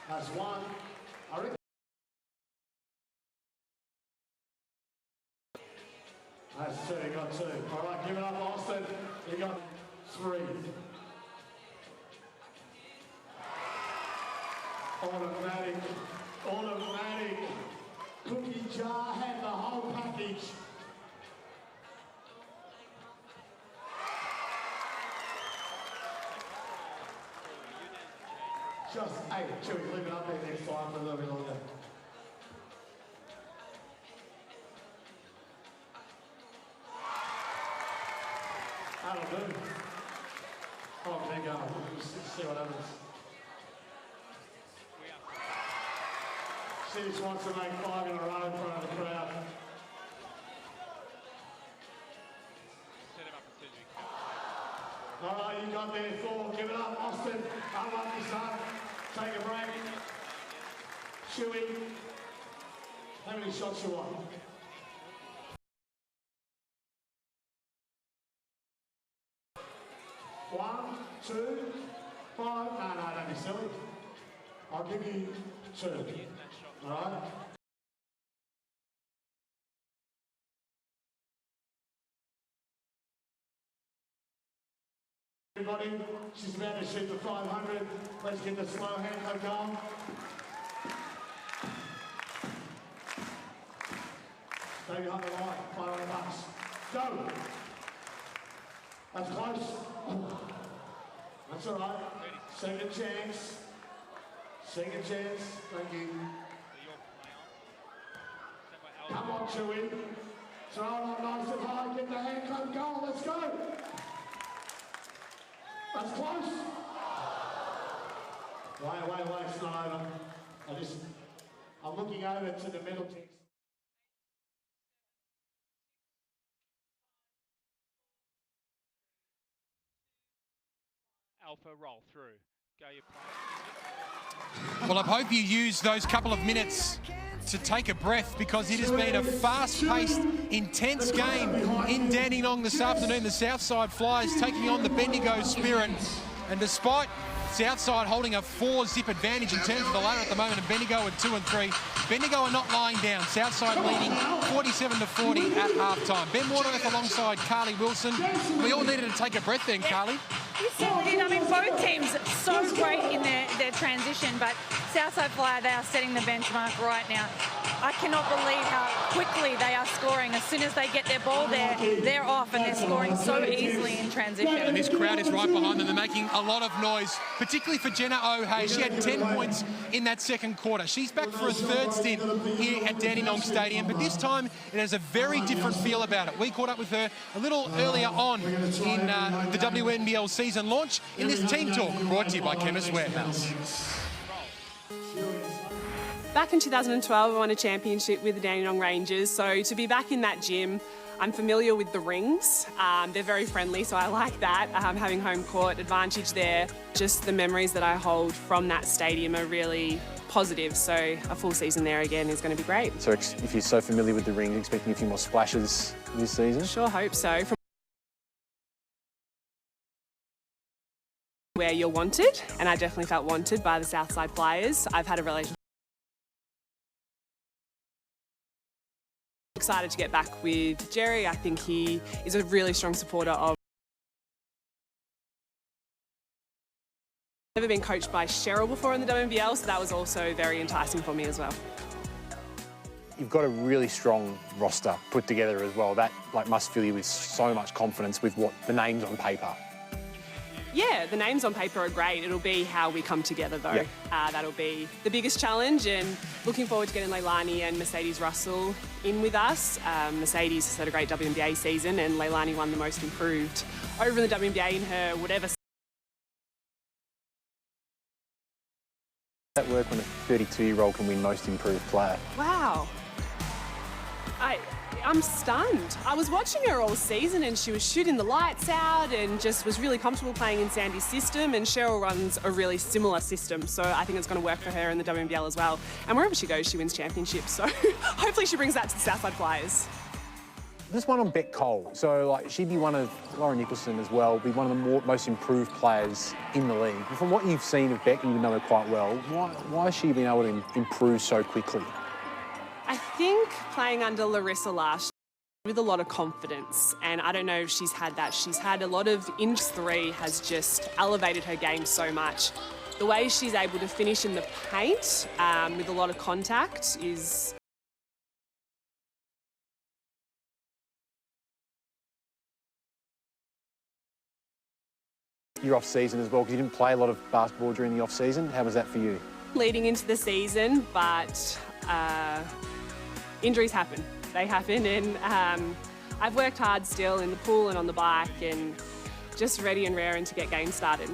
That's one. I reckon. That's 2, you got 2. All right, give it up, Austin. You got 3. Automatic. Cookie jar had the whole package. Just, hey, Chewy, leave it up there next time for a little bit longer. That'll do. Oh, there you go. We'll see what happens. She just wants to make 5 in a row in front of the crowd. All right, you got there 4. Give it up, Austin. Unlock your son. Take a break. Chewy. How many shots you want? One, 2, 5. No, don't be silly. I'll give you 2. All right? Everybody, she's about to shoot the 500. Let's get the slow hand code going. Stay behind the line, $500. Go! That's close. That's all right. Second chance. Second chance. Thank you. Come on, Chewy. Throw it on nice and high. Get the hand code going. Let's go. That's close. Wait, it's not over. I'm looking over to the middle team. Alpha, roll through. Go your plan. Well, I hope you use those couple of minutes to take a breath, because it has been a fast-paced, intense game in Dandenong this afternoon. The Southside Flyers taking on the Bendigo Spirit, and despite Southside holding a 4-zip advantage in terms of the ladder at the moment, and Bendigo at 2 and 3. Bendigo are not lying down. Southside leading 47-40 at halftime. Ben Waterworth alongside Carly Wilson. We all needed to take a breath then, Carly. We certainly did. I mean, both teams are so great in their transition, but Southside Flyer, they are setting the benchmark right now. I cannot believe how quickly they are scoring. As soon as they get their ball there, they're off, and they're scoring so easily in transition. And this crowd is right behind them. They're making a lot of noise, particularly for Jenna O'Hay. She had 10 points in that second quarter. She's back for a third stint here at Dandenong Stadium, but this time it has a very different feel about it. We caught up with her a little earlier on in the WNBL season launch in this team talk brought to you by Chemist Warehouse. Back in 2012, I won a championship with the Dandenong Rangers, so to be back in that gym, I'm familiar with the rings. They're very friendly, so I like that, having home court advantage there. Just the memories that I hold from that stadium are really positive, so a full season there again is going to be great. So if you're so familiar with the rings, expecting a few more splashes this season? Sure hope so. From where you're wanted, and I definitely felt wanted by the Southside Flyers. I've had a relationship. Excited to get back with Jerry. I think he is a really strong supporter of. Never been coached by Cheryl before in the WNBL, so that was also very enticing for me as well. You've got a really strong roster put together as well. That must fill you with so much confidence with what the names on paper. Yeah, the names on paper are great. It'll be how we come together, though. Yep. That'll be the biggest challenge, and looking forward to getting Leilani and Mercedes Russell in with us. Mercedes has had a great WNBA season, and Leilani won the most improved over in the WNBA in her whatever. That work when a 32-year-old can win most improved player? Wow. I'm stunned. I was watching her all season, and she was shooting the lights out and just was really comfortable playing in Sandy's system, and Cheryl runs a really similar system, so I think it's going to work for her in the WNBL as well. And wherever she goes, she wins championships, so hopefully she brings that to the Southside Flyers. This one on Beck Cole. So she'd be one of Lauren Nicholson as well, be one of the most improved players in the league. From what you've seen of Beck, and you know her quite well, why has she been able to improve so quickly? I think playing under Larissa last year with a lot of confidence, and I don't know if she's had that. She's had a lot of inch three has just elevated her game so much. The way she's able to finish in the paint with a lot of contact is... You're off season as well, because you didn't play a lot of basketball during the off season. How was that for you? Leading into the season, but injuries happen. They happen, and I've worked hard still in the pool and on the bike, and just ready and raring to get games started.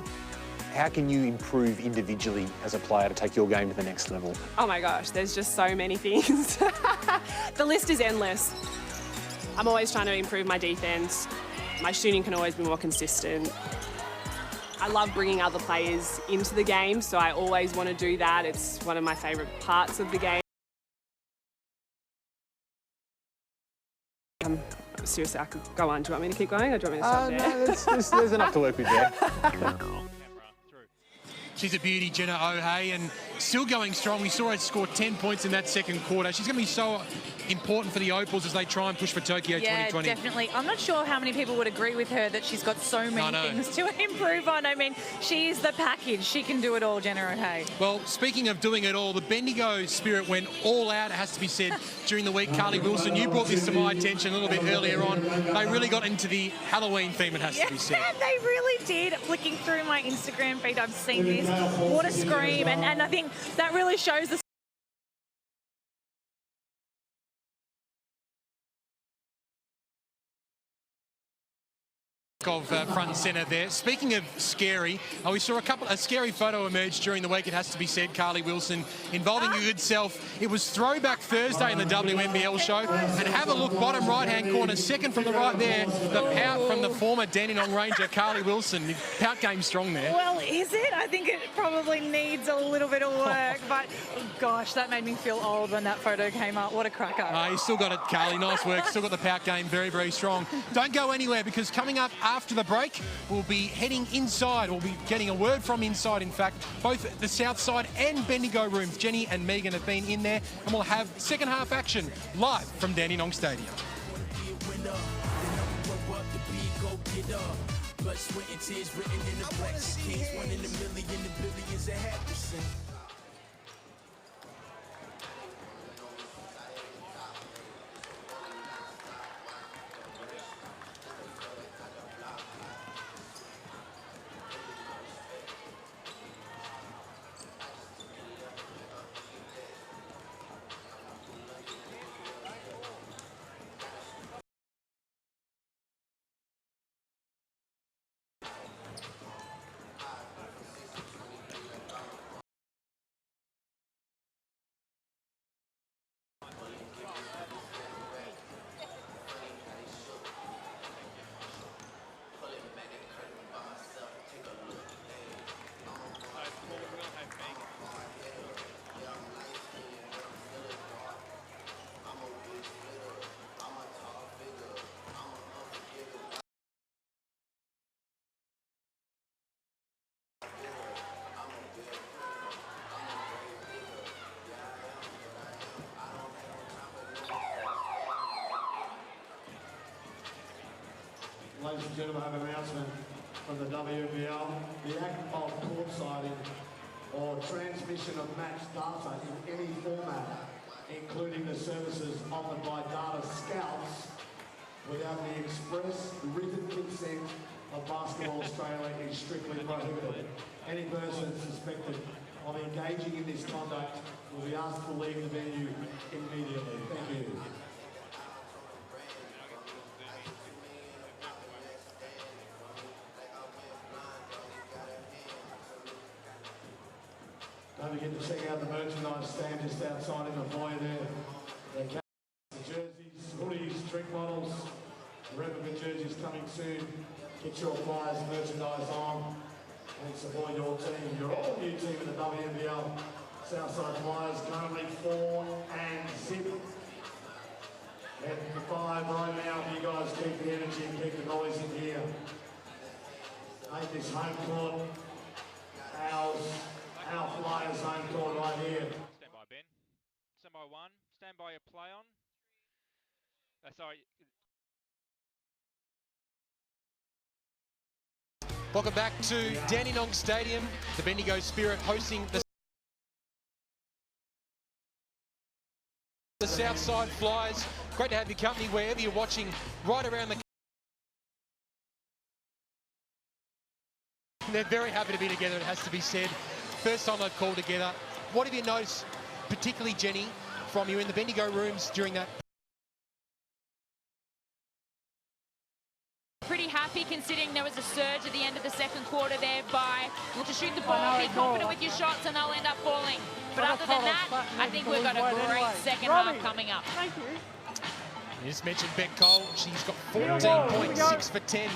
How can you improve individually as a player to take your game to the next level? Oh my gosh, there's just so many things. The list is endless. I'm always trying to improve my defense. My shooting can always be more consistent. I love bringing other players into the game, so I always want to do that. It's one of my favourite parts of the game. Seriously, I could go on. Do you want me to keep going, or do you want me to stop there? No, there's enough to work with there. She's a beauty, Jenna O'Hay, and still going strong. We saw her score 10 points in that second quarter. She's going to be so important for the Opals as they try and push for Tokyo 2020. Yeah, definitely. I'm not sure how many people would agree with her that she's got so many things to improve on. I mean, she is the package. She can do it all, Jenna O'Hay. Well, speaking of doing it all, the Bendigo Spirit went all out, it has to be said, during the week. Carly Wilson, you brought this to my attention a little bit earlier on. They really got into the Halloween theme, it has to be said. Yeah, they really did. Flicking through my Instagram feed, I've seen this. What a scream. And I think that really shows the of front and centre there. Speaking of scary, we saw a scary photo emerge during the week, it has to be said, Carly Wilson, involving your good self. It was Throwback Thursday in the WNBL show, and have a look, bottom right-hand corner, second from the right there, the pout from the former Dandenong Ranger, Carly Wilson. Pout game strong there. Well, is it? I think it probably needs a little bit of work, but gosh, that made me feel old when that photo came up. What a cracker. You still got it, Carly. Nice work. Still got the pout game very, very strong. Don't go anywhere, because coming up after the break, we'll be heading inside. We'll be getting a word from inside, in fact. Both the Southside and Bendigo rooms. Jenny and Megan have been in there, and we'll have second half action live from Dandenong Stadium. Blood, sweat, and tears written in the black skins. 1 in a million, the billions that have to sing. Ladies and gentlemen, I have an announcement from the WNBL. The act of courtsiding or transmission of match data in any format, including the services offered by data scouts, without the express written consent of Basketball Australia is strictly prohibited. Any person suspected of engaging in this conduct will be asked to leave the venue immediately. Thank you. Don't forget to check out the merchandise stand just outside in the foyer there. The jerseys, hoodies, drink bottles, replica jerseys coming soon. Get your Flyers merchandise on and support your team. You're all new team in the WNBL. Southside Flyers currently 4 and 0. Heading to 5 right now. You guys keep the energy and keep the noise in here. Make this home court our Flyers home court right here. Stand by, Ben. Stand by 1. Stand by your play on. Sorry. Welcome back to Dandenong Stadium. The Bendigo Spirit hosting the Southside Flyers. Great to have your company wherever you're watching, right around the. They're very happy to be together, it has to be said. First time they've called together. What have you noticed, particularly Jenny, from you in the Bendigo rooms during that? Pretty happy considering there was a surge at the end of the second quarter there by to shoot the ball, be confident with your shots and they'll end up falling. But other than that, I think we've got a great second half coming up. Thank you. You just mentioned Becca Cole. She's got 14 points, 6 for 10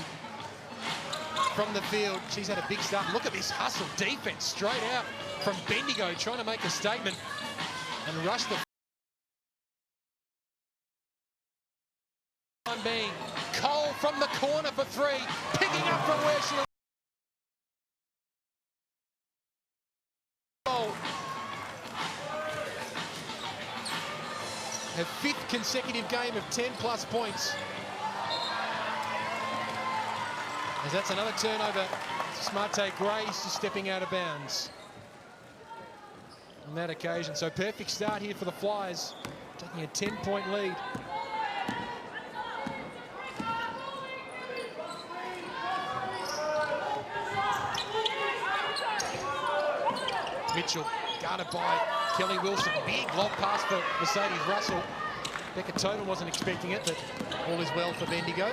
from the field. She's had a big start. Look at this hustle defense straight out from Bendigo, trying to make a statement and rush the time being. Cole from the corner for 3, picking up from where she her 5th consecutive game of 10+ points. As that's another turnover. Smarte Grace just stepping out of bounds on that occasion. So perfect start here for the Flyers, taking a 10-point lead. Mitchell guarded by Kelly Wilson. Big lob pass for Mercedes Russell. Becca Tobin wasn't expecting it, but all is well for Bendigo.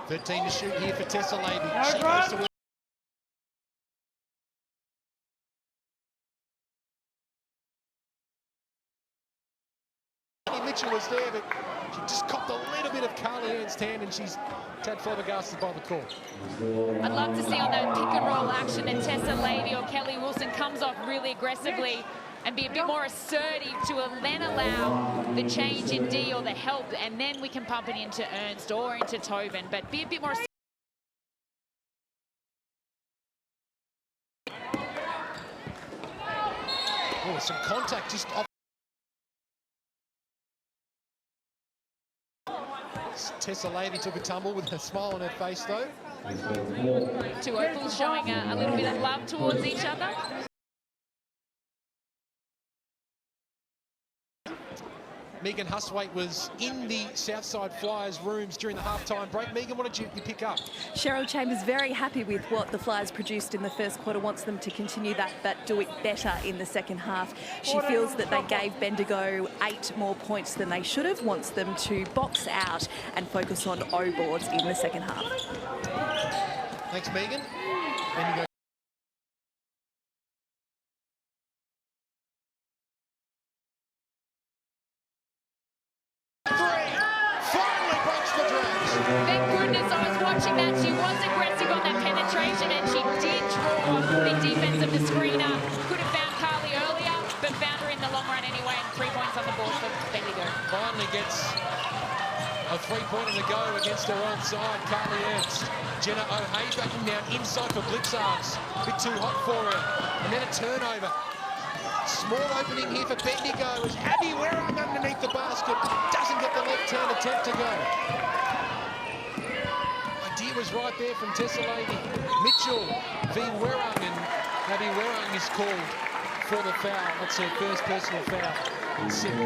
.13 to shoot here for Tessa Levy. She goes to Mitchell was there, but she just copped a little bit of Carly Ann's hand, and she's tad flabbergasted by the call. I'd love to see on that pick and roll action that Tessa Levy or Kelly Wilson comes off really aggressively and be a bit more assertive to then allow the change in D or the help, and then we can pump it into Ernst or into Tobin, but be a bit more. Oh, some contact just off. Tessa Levy took a tumble with a smile on her face, though. Two opals showing a little bit of love towards each other. Megan Hustwaite was in the Southside Flyers rooms during the halftime break. Megan, what did you pick up? Cheryl Chambers very happy with what the Flyers produced in the first quarter, wants them to continue that but do it better in the second half. She feels that they gave Bendigo 8 more points than they should have, wants them to box out and focus on O boards in the second half. Thanks, Megan. Bendigo. Thank goodness I was watching that. She was aggressive on that penetration and she did draw the defense of the screener. Could have found Carly earlier, but found her in the long run anyway, and 3 points on the board for Bendigo. Finally gets a 3-pointer to go against her own side, Carly Ernst. Jenna O'Hea backing down inside for Blitzards. A bit too hot for her. And then a turnover. Small opening here for Bendigo as Abby Werung underneath the basket. Doesn't get the left-hand attempt to go. Idea was right there from Tessa Levy. Mitchell v. Werung, and Abby Werung is called for the foul. That's her first personal foul.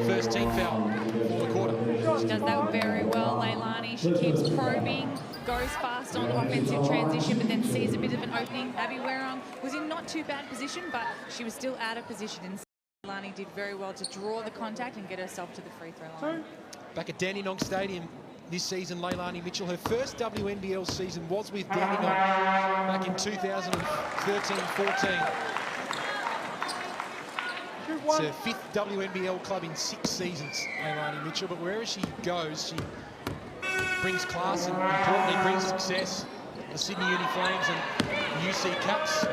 First team foul for the quarter. She does that very well, Leilani. She keeps probing, goes fast on offensive transition, but then sees a bit of an opening. Abby Werung was in not too bad position, but she was still out of position. And Leilani did very well to draw the contact and get herself to the free throw line. Back at Dandenong Stadium this season, Leilani Mitchell, her first WNBL season was with Dandenong back in 2013-14. It's her 5th WNBL club in 6 seasons, Leilani Mitchell, but wherever she goes, she brings class and importantly brings success. The Sydney Uni Flames and UC Caps,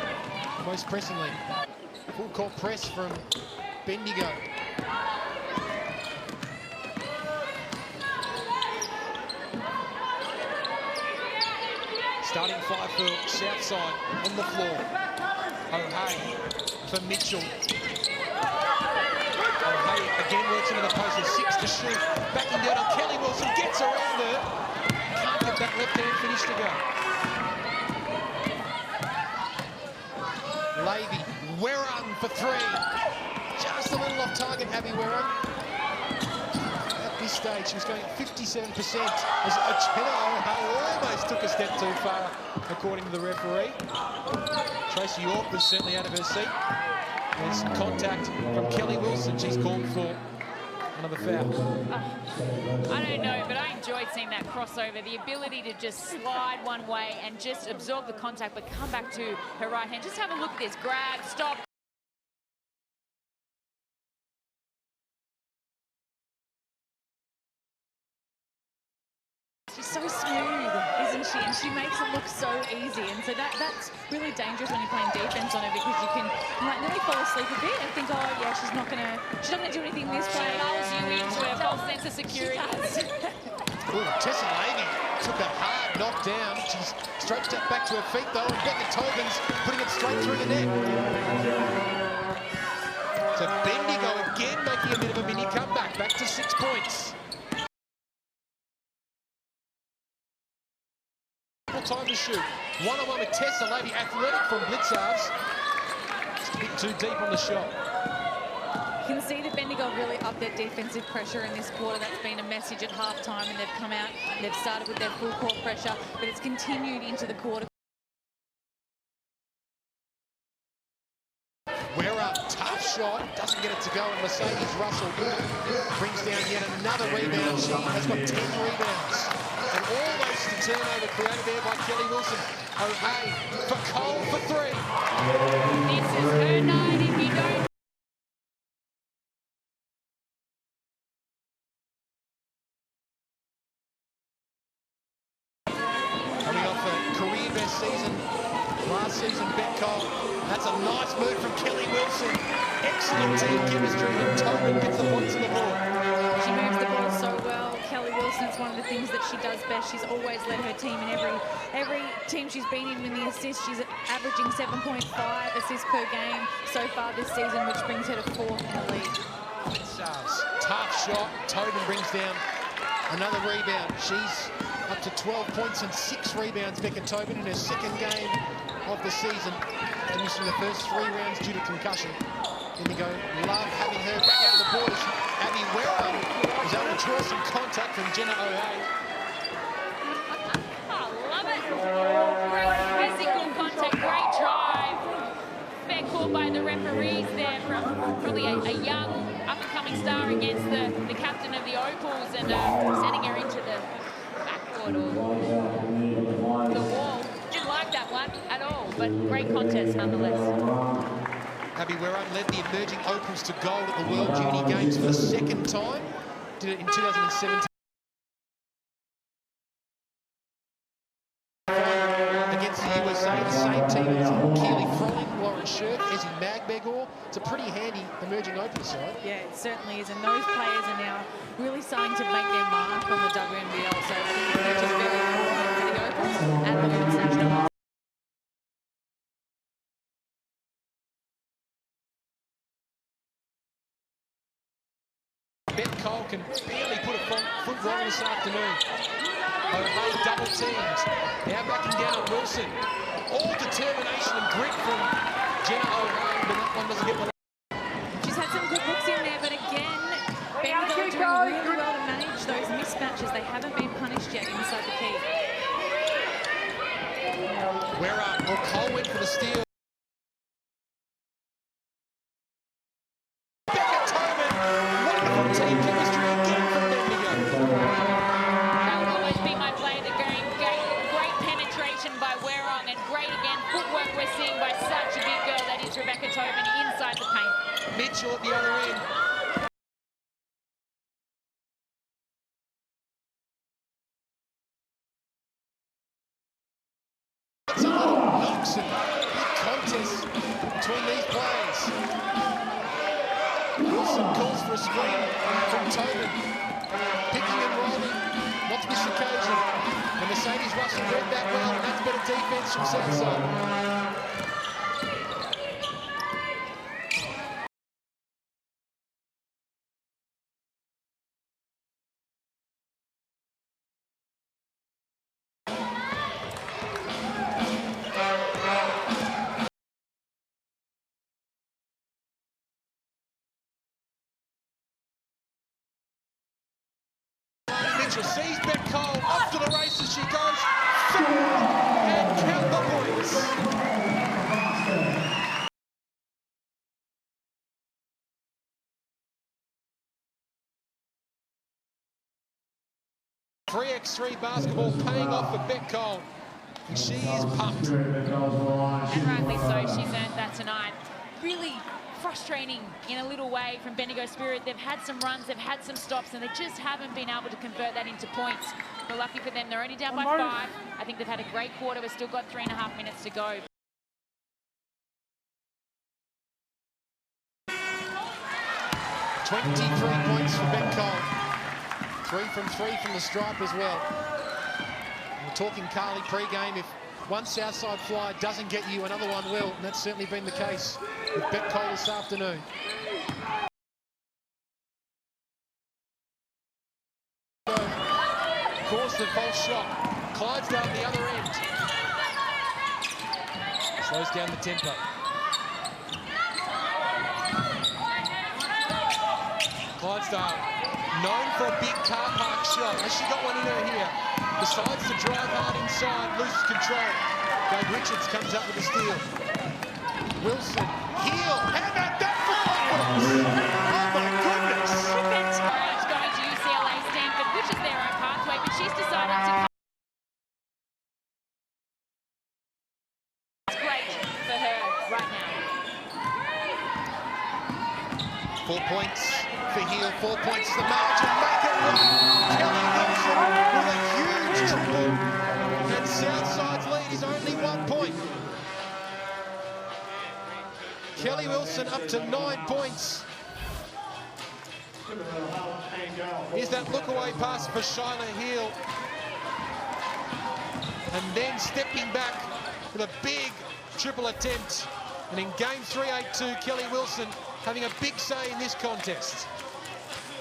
most pressingly. Full court press from Bendigo. Starting 5 for Southside on the floor. O'Hea for Mitchell. O'Hea again works into the post with 6 to shoot. Backing down on Kelly Wilson, gets around her. Can't get that left-hand finish to go. Levy, Werung for 3. Just a little off target, Abby Werung. At this stage, she was going at 57% as Jenna O'Hea almost took a step too far, according to the referee. Tracy York was certainly out of her seat. There's some contact from Kelly Wilson. She's called for another foul. I don't know, but I enjoyed seeing that crossover. The ability to just slide one way and just absorb the contact, but come back to her right hand. Just have a look at this. Grab, stop. She's so smooth, isn't she? And she makes it look so easy. And so that's really dangerous when you're playing defense on her, because you can like nearly fall asleep a bit and think, oh yeah, she's not gonna do anything this way. She lulls you into a false sense of security. Ooh, Tessa Levy took a hard knock down. She's stretched up back to her feet though, and Becca Tobin's putting it straight through the net. So Bendigo again making a bit of a mini comeback, back to 6 points. Time to shoot. One-on-one with Tessa Levy, athletic from Blitzards. Just a bit too deep on the shot. You can see that Bendigo really upped their defensive pressure in this quarter. That's been a message at halftime, and they've come out and they've started with their full court pressure, but it's continued into the quarter. Werung, tough shot, doesn't get it to go, and Mercedes Russell brings down yet another rebound. She has got 10 rebounds. And almost a turnover created there by Kelly Wilson. O'Hea for Cole for 3. This is her night if you don't season. Last season, Beck Cole. That's a nice move from Kelly Wilson. Excellent team chemistry, and Tobin gets the points on the board. She moves the ball so well. Kelly Wilson, it's one of the things that she does best. She's always led her team in every team she's been in the assists. She's averaging 7.5 assists per game so far this season, which brings her to 4th in the league. It's a tough shot. Tobin brings down another rebound. She's up to 12 points and 6 rebounds, Becca Tobin, in her second game of the season, finishing the first 3 rounds due to concussion. Bendigo love having her back out of the borders. Abby Werra is able to draw some contact from Jenna O'Hay. I love it. Great physical contact, great drive. Fair call by the referees there from probably a young up-and-coming star against the captain of the Opals, and sending her into the backboard or the wall. Didn't like that one at all, but great contest nonetheless. Abby Werra led the emerging Opals to gold at the World Junior Games for the 2nd time. Did it in 2017. Against the USA, the same team as Keely Froling, Lauren Shirk, Ezzy Magbegor. It's a pretty handy emerging Opal side. Yeah, it certainly is, and those players are now really starting to make their mark on the WNBL, so I think the future is very important for the Opals and the women's national team. Beck Cole can barely put a foot wrong this afternoon. O'Hay double teamed. Now backing down on Wilson. All determination and grit from Jenna O'Hay, but that one doesn't get the... She's had some good looks in there, but again, Bendigo doing really well to manage those mismatches. They haven't been punished yet inside the key. Cole went for the steal. Team chemistry again from Bendigo. That would always be my play to going. Great penetration by Werong, and great again footwork we're seeing by such a big girl that is Becca Tobin inside the paint. Mitchell at the other end. It's a lot of knocks and big contests between these players. Wilson calls for a screen from Tobin. Picking and rolling. Not to miss occasion. And Mercedes Russell read that well, and that's better defense from Southside. 'Mitchell sees Beck Cole, off to the races she goes, and count the points. X3 basketball paying off for Beck Cole, and she is pumped. And rightly so, she's earned that tonight. Really frustrating in a little way from Bendigo Spirit. They've had some runs, they've had some stops, and they just haven't been able to convert that into points. But lucky for them, they're only down by 5. I think they've had a great quarter. We've still got 3.5 minutes to go. .23 points for Beck Cole. 3 from 3 from the stripe as well. We're talking Carly pre-game. If one Southside fly doesn't get you, another one will, and that's certainly been the case with Beck Cole this afternoon. Caused the false shot. Clydesdale at the other end. Slows down the tempo. Clydesdale, known for a big car park shot. Has she got one in her here? Decides to drive hard inside, loses control. Gabe Richards comes up with a steal. Wilson, heel, how about that for Opals? Oh my goodness! She's going to UCLA Stanford, which is their own pathway, but she's decided to come. It's great for her right now. 4 points for heel, 4 points to the margin. Make it run! Kelly Wilson with a huge triple. And Southside's leading. is only 1 point. Kelly Wilson up to 9 points. Here's that look-away pass for Shyla Heal. And then stepping back with a big triple attempt. And in game 3-8-2, Kelly Wilson having a big say in this contest.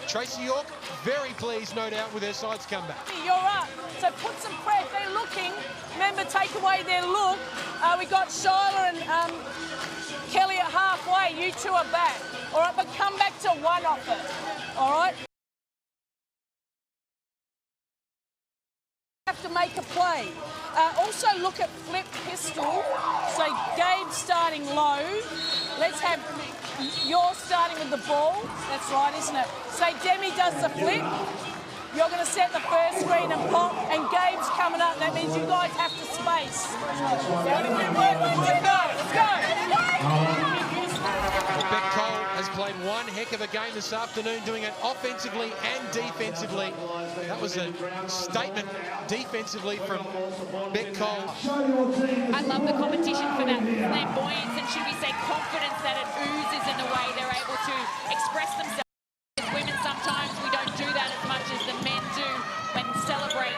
Tracy York, very pleased, no doubt, with her side's comeback. You're up. So put some pressure. They're looking. Remember, take away their look. We got Shyla and Kelly at halfway. You two are back. All right, but come back to one off it. All right? Have to make a play. Also look at flip pistol. So Gabe's starting low. Let's have you're starting with the ball. That's right, isn't it? Say Demi does the flip. You're going to set the first screen and pop, and Gabe's coming up. That means you guys have to space. Let's go. Becca Cole has played one heck of a game this afternoon, doing it offensively and defensively. That was a statement defensively from Becca Cole. I love the competition for that flamboyance, and should we say confidence that it oozes in the way they're able to express themselves. As women, sometimes we don't do that as much as the men do when celebrate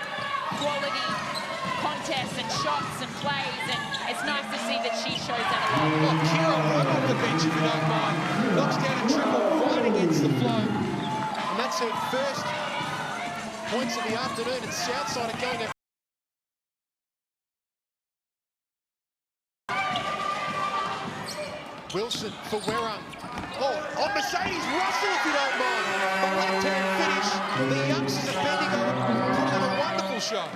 quality contests and shots and plays, and it's nice to see that she shows that a lot. Well, Kira right off the bench, if you don't mind, knocks down a triple right against the flow, and that's her first points of the afternoon. And Southside are going to Wilson for Werrung. Oh, on Mercedes Russell, if you don't mind. A left-hand finish. The youngsters of Bendigo put on a wonderful show.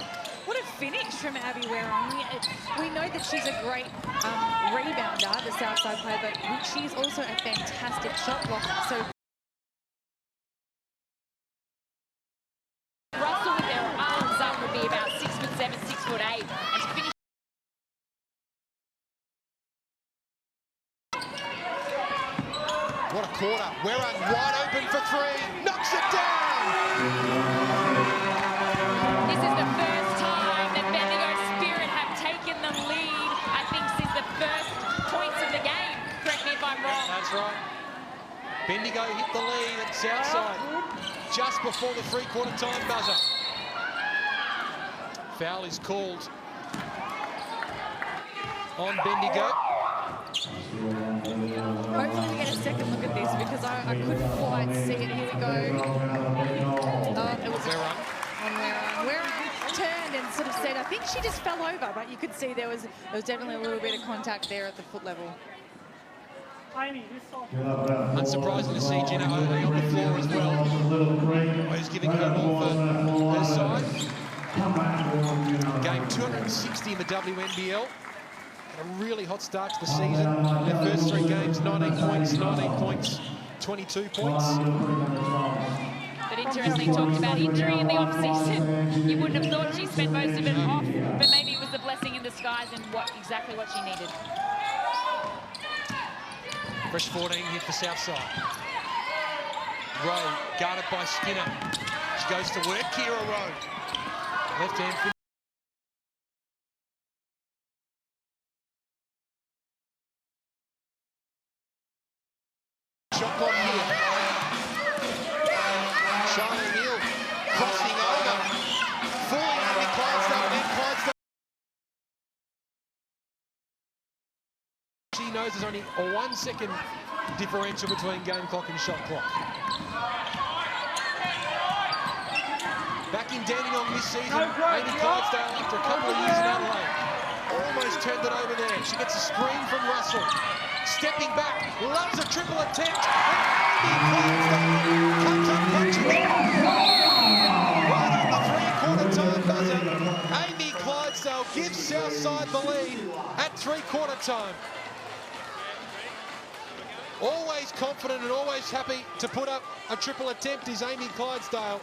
What a finish from Abby Werrung. We know that she's a great rebounder, the Southside player, but she's also a fantastic shot blocker. So Russell with their arms up would be about 6'7", 6'8", and to finish. What a quarter. Werrung wide open for three. Knocks it down. This is the first time that Bendigo Spirit have taken the lead, I think, since the first points of the game. Correct me if I'm wrong. That's right. Bendigo hit the lead at Southside just before the three-quarter time buzzer. Foul is called on Bendigo. hopefully we get a second look at this because I couldn't quite see it. Here we go. It was on Werrung turned and sort of said, I think she just fell over, but you could see there was definitely a little bit of contact there at the foot level. Unsurprising to see Jenna O'Day on the floor as well. Who's giving her all for her side. Game 260 in the WNBL. A really hot start to the season. Their first three games, 19 points, 22 points. But interesting, talked about injury in the off-season. You wouldn't have thought she spent most of it off, but maybe it was a blessing in disguise and exactly what she needed. Fresh 14 here for Southside. Rowe guarded by Skinner. She goes to work, Kira Rowe. Left hand finish. Shot clock here. Charlotte Hill crossing over. Fully under Clydesdale and Clydesdale. She knows there's only a 1 second differential between game clock and shot clock. Back in Dandenong this season, Amy Clydesdale, after a couple of years in Adelaide, almost turned it over there. She gets a screen from Russell. Stepping back, loves a triple attempt. And Amy Clydesdale comes up punching it. Right on the three-quarter time buzzer. Amy Clydesdale gives Southside the lead at three-quarter time. Always confident and always happy to put up a triple attempt is Amy Clydesdale.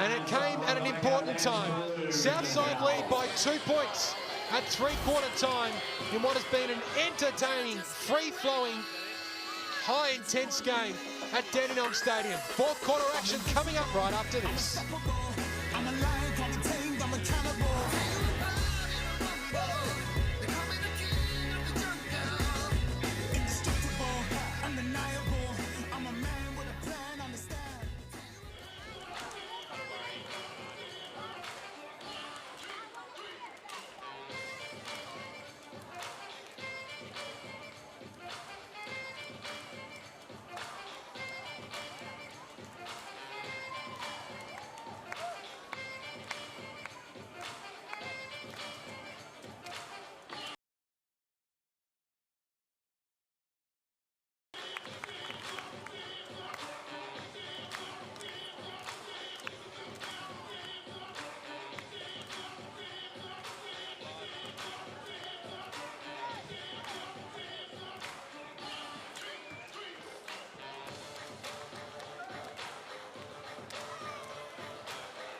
And it came at an important time. Southside lead by 2 points at three-quarter time in what has been an entertaining, free-flowing, high-intense game at Dandenong Stadium. Fourth quarter action coming up right after this. I'm alive, I'm tamed, I'm accountable.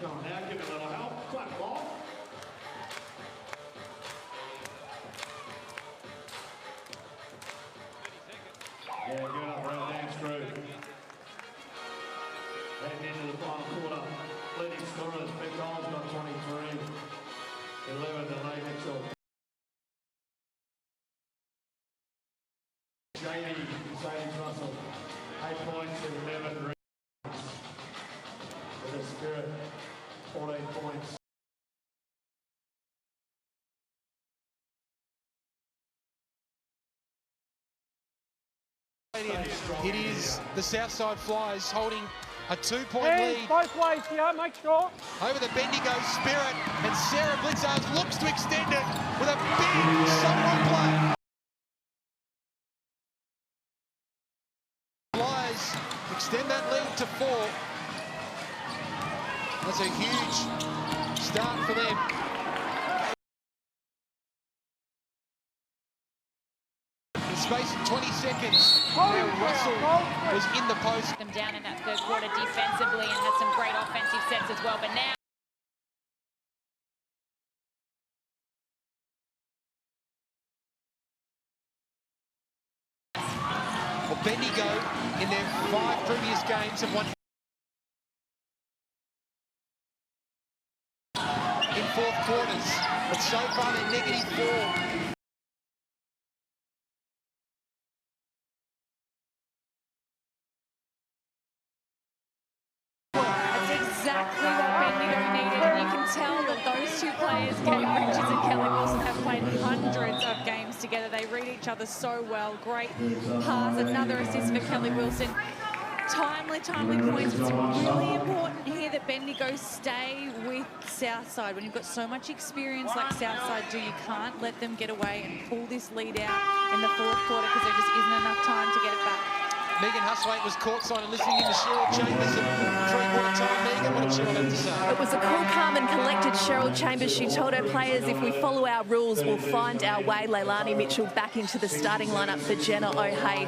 Come on now, give it a little help. Clap long. Yeah, good up, right dance crew. Heading into the final quarter. Leading scorers, Becca's got 23. 11 to Lane Mitchell. Jamie, Mercedes Russell. 8 points and 11 rebounds. For the Spirit, 14 points. It is the Southside Flyers holding a 2-point Hands lead both ways here, make sure. over the Bendigo Spirit, and Sarah Blitzard looks to extend it with a big solo play. Flyers extend that lead to 4. That's a huge start for them. In the space of 20 seconds, now Russell was in the post. Them down in that third quarter defensively and had some great offensive sets as well, but now well, Bendigo in their 5 previous games have won in fourth quarters, but so far they're -4. Exactly what Bendigo needed, and you can tell that those two players, Kate Richards and Kelly Wilson, have played hundreds of games together. They read each other so well. Great pass, another assist for Kelly Wilson. Timely points. It's really important here that Bendigo stay with Southside. When you've got so much experience like Southside do, you can't let them get away and pull this lead out in the fourth quarter because there just isn't enough time to get it back. Megan Hustlate was courtside and listening in to Cheryl Chambers at 3-quarter time. Megan, what did Cheryl have to say? It was a cool, calm and collected Cheryl Chambers. She told her players, if we follow our rules, we'll find our way. Leilani Mitchell back into the starting lineup for Jenna O'Hay.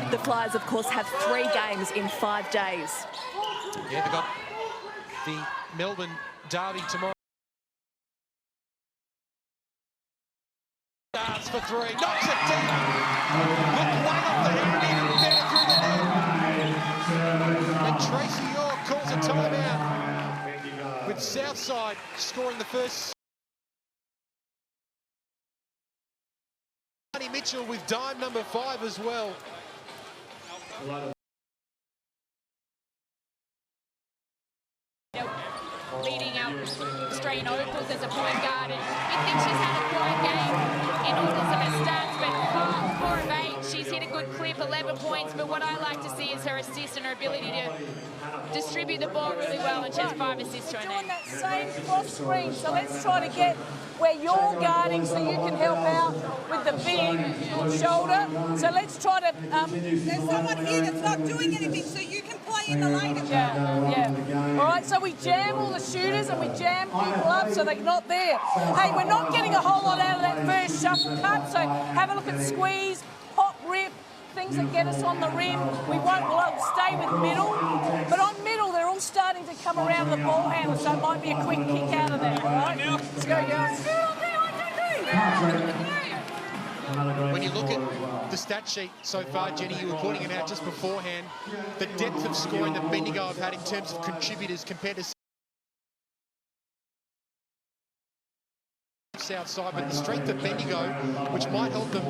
The Flyers, of course, have 3 games in 5 days. Yeah, they've got the Melbourne derby tomorrow. Starts for 3, knocks it down. Look way off the hand, even better through the net. And Tracy York calls a timeout with Southside scoring the first. Mitchell with dime number 5 as well. leading our Australian Opals as a point guard, and you think she's had a quiet game in all of her stats, but 4 of 8, she's hit a good clip, 11 points, but what I like to see is her assist and her ability to distribute the ball really well, and she has 5 assists to her name. That same cross screen, so let's try to get where you're guarding so you can help out with the big shoulder. So let's try to... there's someone here that's not doing anything, so you can play in the lane. Yeah. All right, so we jam all the shooters and we jam people up so they're not there. Hey, we're not getting a whole lot out of that first shuffle cut, so have a look at squeeze, pop, rip, things that get us on the rim. We won't stay with middle, but on middle they're all starting to come around the ball handler, so it might be a quick kick out of there. All right, let's go, girls. When you look at the stat sheet so far, Jenny, you were pointing them out just beforehand, the depth of scoring that Bendigo have had in terms of contributors compared to Southside, but the strength of Bendigo, which might help them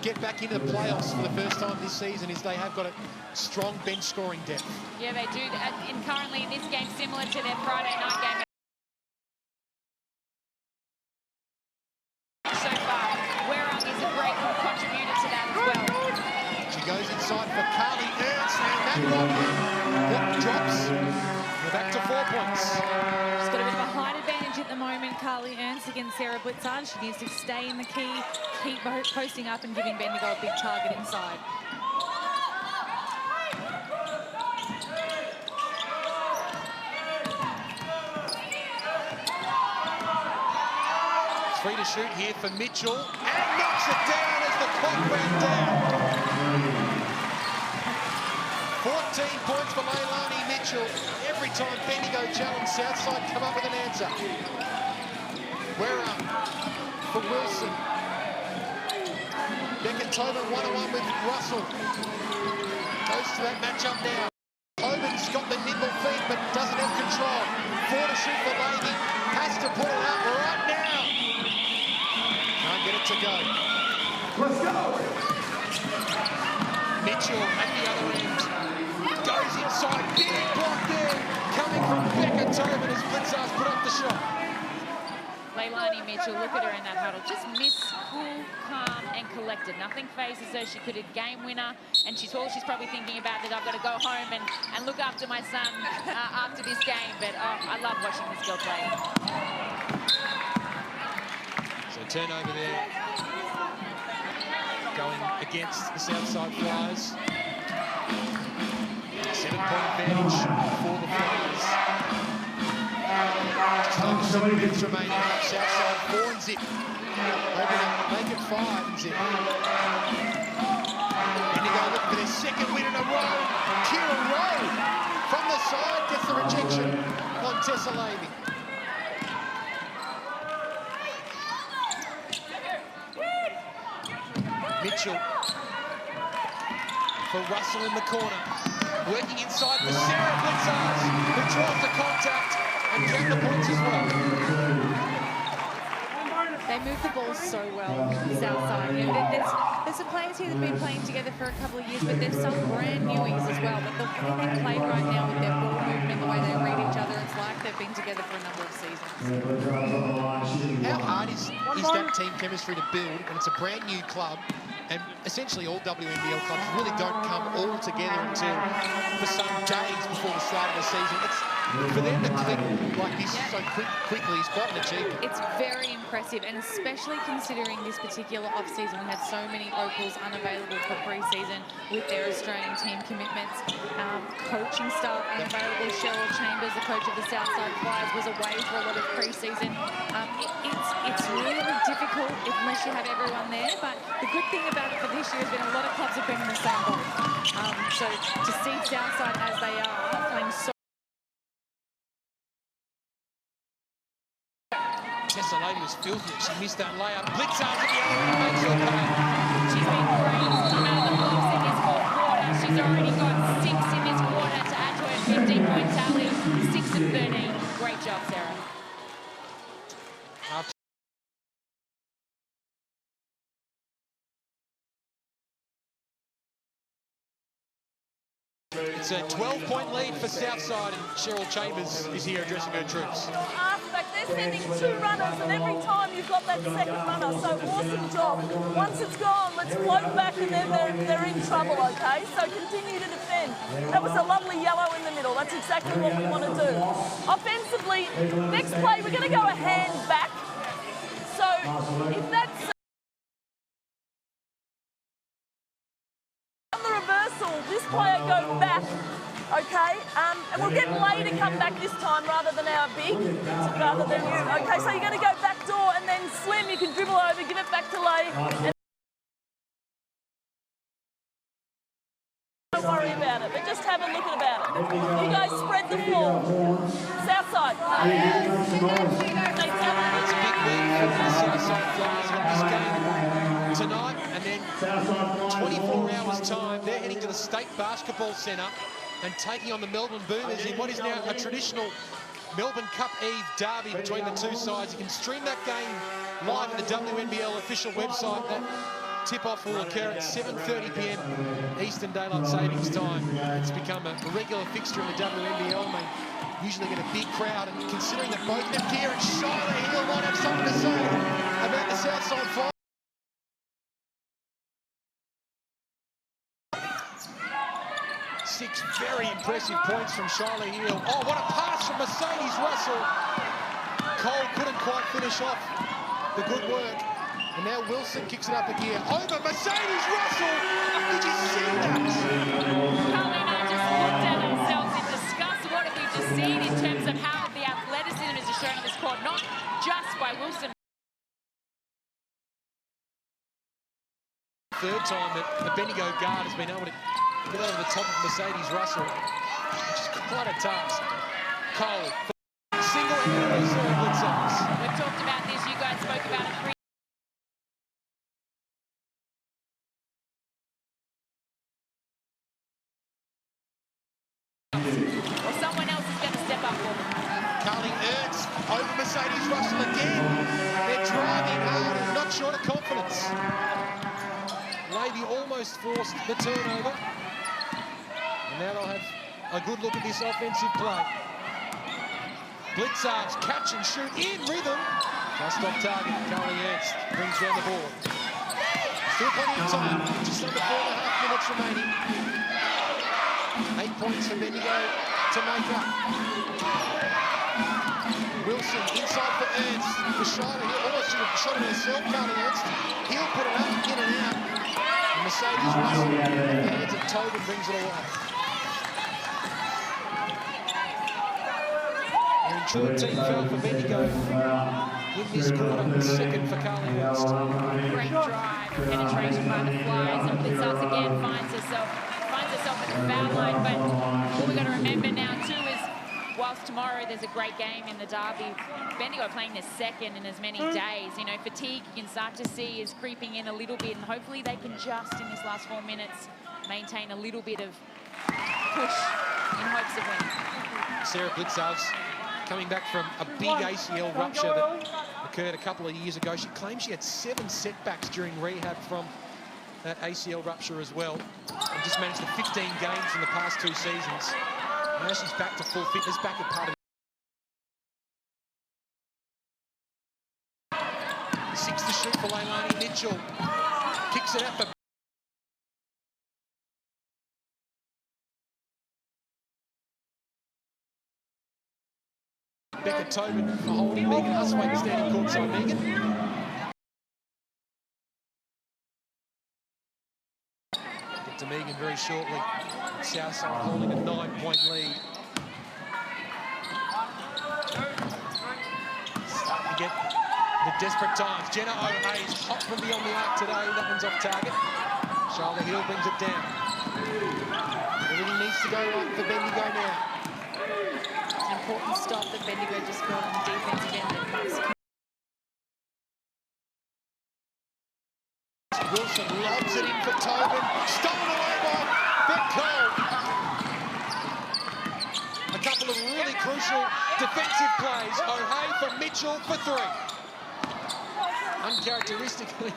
get back into the playoffs for the first time this season, is they have got a strong bench scoring depth. Yeah, they do, and currently in this game, similar to their Friday night game so far, Werung is a great contributor to that as well. She goes inside for Carly Ernst, and that one drops. We're back to 4 points. She's got a bit of a height advantage at the moment, Carly Ernst against Sarah Blitzard. She needs to stay in the key, keep posting up and giving Bendigo a big target inside. Free to shoot here for Mitchell, and knocks it down as the clock ran down. 14 points for Leilani Mitchell. Every every time Bendigo challenge, Southside come up with an answer. We're up for Wilson. Becca Tobin 1-on-1 with Russell. Goes to that matchup now. Tobin's got the nimble feet but doesn't have control. 4 to shoot for Lady. Has to put it up right now. Can't get it to go. Let's go! Mitchell at the other end. Goes inside. Big block there. Coming from Becca Tobin as Blitzar's put up the shot. Leilani Mitchell, look at her in that huddle. Just cool, calm, and collected. Nothing phases her. She could have game winner, and she's probably thinking about that. I've got to go home and look after my son after this game. But I love watching this girl play. So turnover there, going against the Southside Flyers. 7-point advantage for the Flyers. Just over 7 minutes remaining. Southside 4 and zip. Open up, make it 5 and zip. Bendigo looking for their second win in a row. Kira Rowe from the side gets the rejection on Tessa Levy. Mitchell for Russell in the corner. Working inside for Sarah Blitzars, who draws the contact and count the points as well. They move the ball so well, Southside. You know, there's some players here that have been playing together for a couple of years, but there's some brand newies as well. But the way they play right now with their ball movement, the way they read each other, it's like they've been together for a number of seasons. How hard is that team chemistry to build when it's a brand new club? And essentially all WNBL clubs really don't come all together until for some days before the start of the season. For them to click like this so quickly is quite an achievement. It's very impressive, and especially considering this particular off-season, we had so many Opals unavailable for pre-season with their Australian team commitments. Coaching staff unavailable. Cheryl Chambers, the coach of the Southside Flyers, was away for a lot of pre-season. It's really difficult unless you have everyone there, but the good thing about it for this year has been a lot of clubs have been in the same boat. So to see Southside as they are, playing so Tessa Lady was filthy. She missed that layup. Blitzar's at the other end, makes her pay. She's been great to come out of the blocks in this fourth quarter. She's already got 6 in this quarter to add to her 15-point tally. 6 of 13. Great job, Sarah. It's a 12-point lead for Southside, and Cheryl Chambers is here addressing her troops. Back, they're sending 2 runners, and every time you've got that second runner, so awesome job. Once it's gone, let's float back, and then they're in trouble, okay? So continue to defend. That was a lovely yellow in the middle. That's exactly what we want to do. Offensively, next play, we're going to go a hand back. So if that's on the reversal, this player goes back. Okay, and we'll get Lay to come back this time rather than our big, rather than you. Okay, so you're going to go back door and then Slim, you can dribble over, give it back to Lay. And don't worry about it, but just have a look about it. You guys spread the floor. Southside. It's a big win for the Southside Flyers in this game tonight, and then 24 hours time, they're heading to the State Basketball Centre and taking on the Melbourne Boomers in what is now a traditional Melbourne Cup Eve derby between the two sides. You can stream that game live at the WNBL official website. That tip-off will occur at 7:30 p.m. Eastern Daylight Savings Time. It's become a regular fixture in the WNBL. They usually get a big crowd, and considering that both Napier and Shiloh Hill might have something to say about the Southside Flyers. 6 very impressive points from Shiloh Hill. Oh, what a pass from Mercedes Russell. Cole couldn't quite finish off the good work. And now Wilson kicks it up again. Over Mercedes Russell. Did you see that? Carlina just looked at themselves in disgust. What have we just seen in terms of how the athleticism is shown on this court, not just by Wilson. Third time that the Bendigo guard has been able to get over the top of Mercedes Russell, which is quite a task. Cole. Single-handedly served Blitzers. We've talked about this. You guys spoke about it pre. Or someone else is going to step up for them. Carly Ernst over Mercedes Russell again. They're driving hard and not short of confidence. Levy almost forced the turnover. And now they'll have a good look at this offensive play. Blitzards catch and shoot in rhythm. Just off target. Carly Ernst brings down the board. Still plenty of time. Just under 4.5 minutes remaining. 8 points for Bendigo to make up. Wilson inside for Ernst. The shot, he almost should have shot it herself, Carly Ernst. He'll put it up, in and out. And Mercedes Russell, off the hands of Tobin, brings it away. And true team foul for Bendigo in this quarter, second for Carly Ernst. Great drive, penetration by the Flyers, and Blitzards again finds herself at the foul line. But what we've got to remember now too is, whilst tomorrow there's a great game in the derby, Bendigo are playing their second in as many days. You know, fatigue you can start to see is creeping in a little bit, and hopefully they can just, in this last 4 minutes, maintain a little bit of push in hopes of winning. Sarah Blitzards coming back from a big ACL rupture that occurred a couple of years ago. She claimed she had 7 setbacks during rehab from that ACL rupture as well, and just managed the 15 games in the past 2 seasons. Now she's back to full fitness, back at part of the 6 to shoot for Leilani Mitchell. Kicks it out for Becca Tobin for holding Megan Huswaite standing courtside. Megan. Get to Megan very shortly. Southside holding a 9-point lead. Starting to get the desperate times. Jenna O'Hare is hot from beyond the arc today. That one's off target. Charlotte Hill brings it down. Everything needs to go right for Bendigo now. An important stop that Bendigo just got on defense again. Wilson lobs it in for Tobin. Stolen away by Becca. A couple of really crucial defensive plays. O'Hare for Mitchell for 3. Uncharacteristically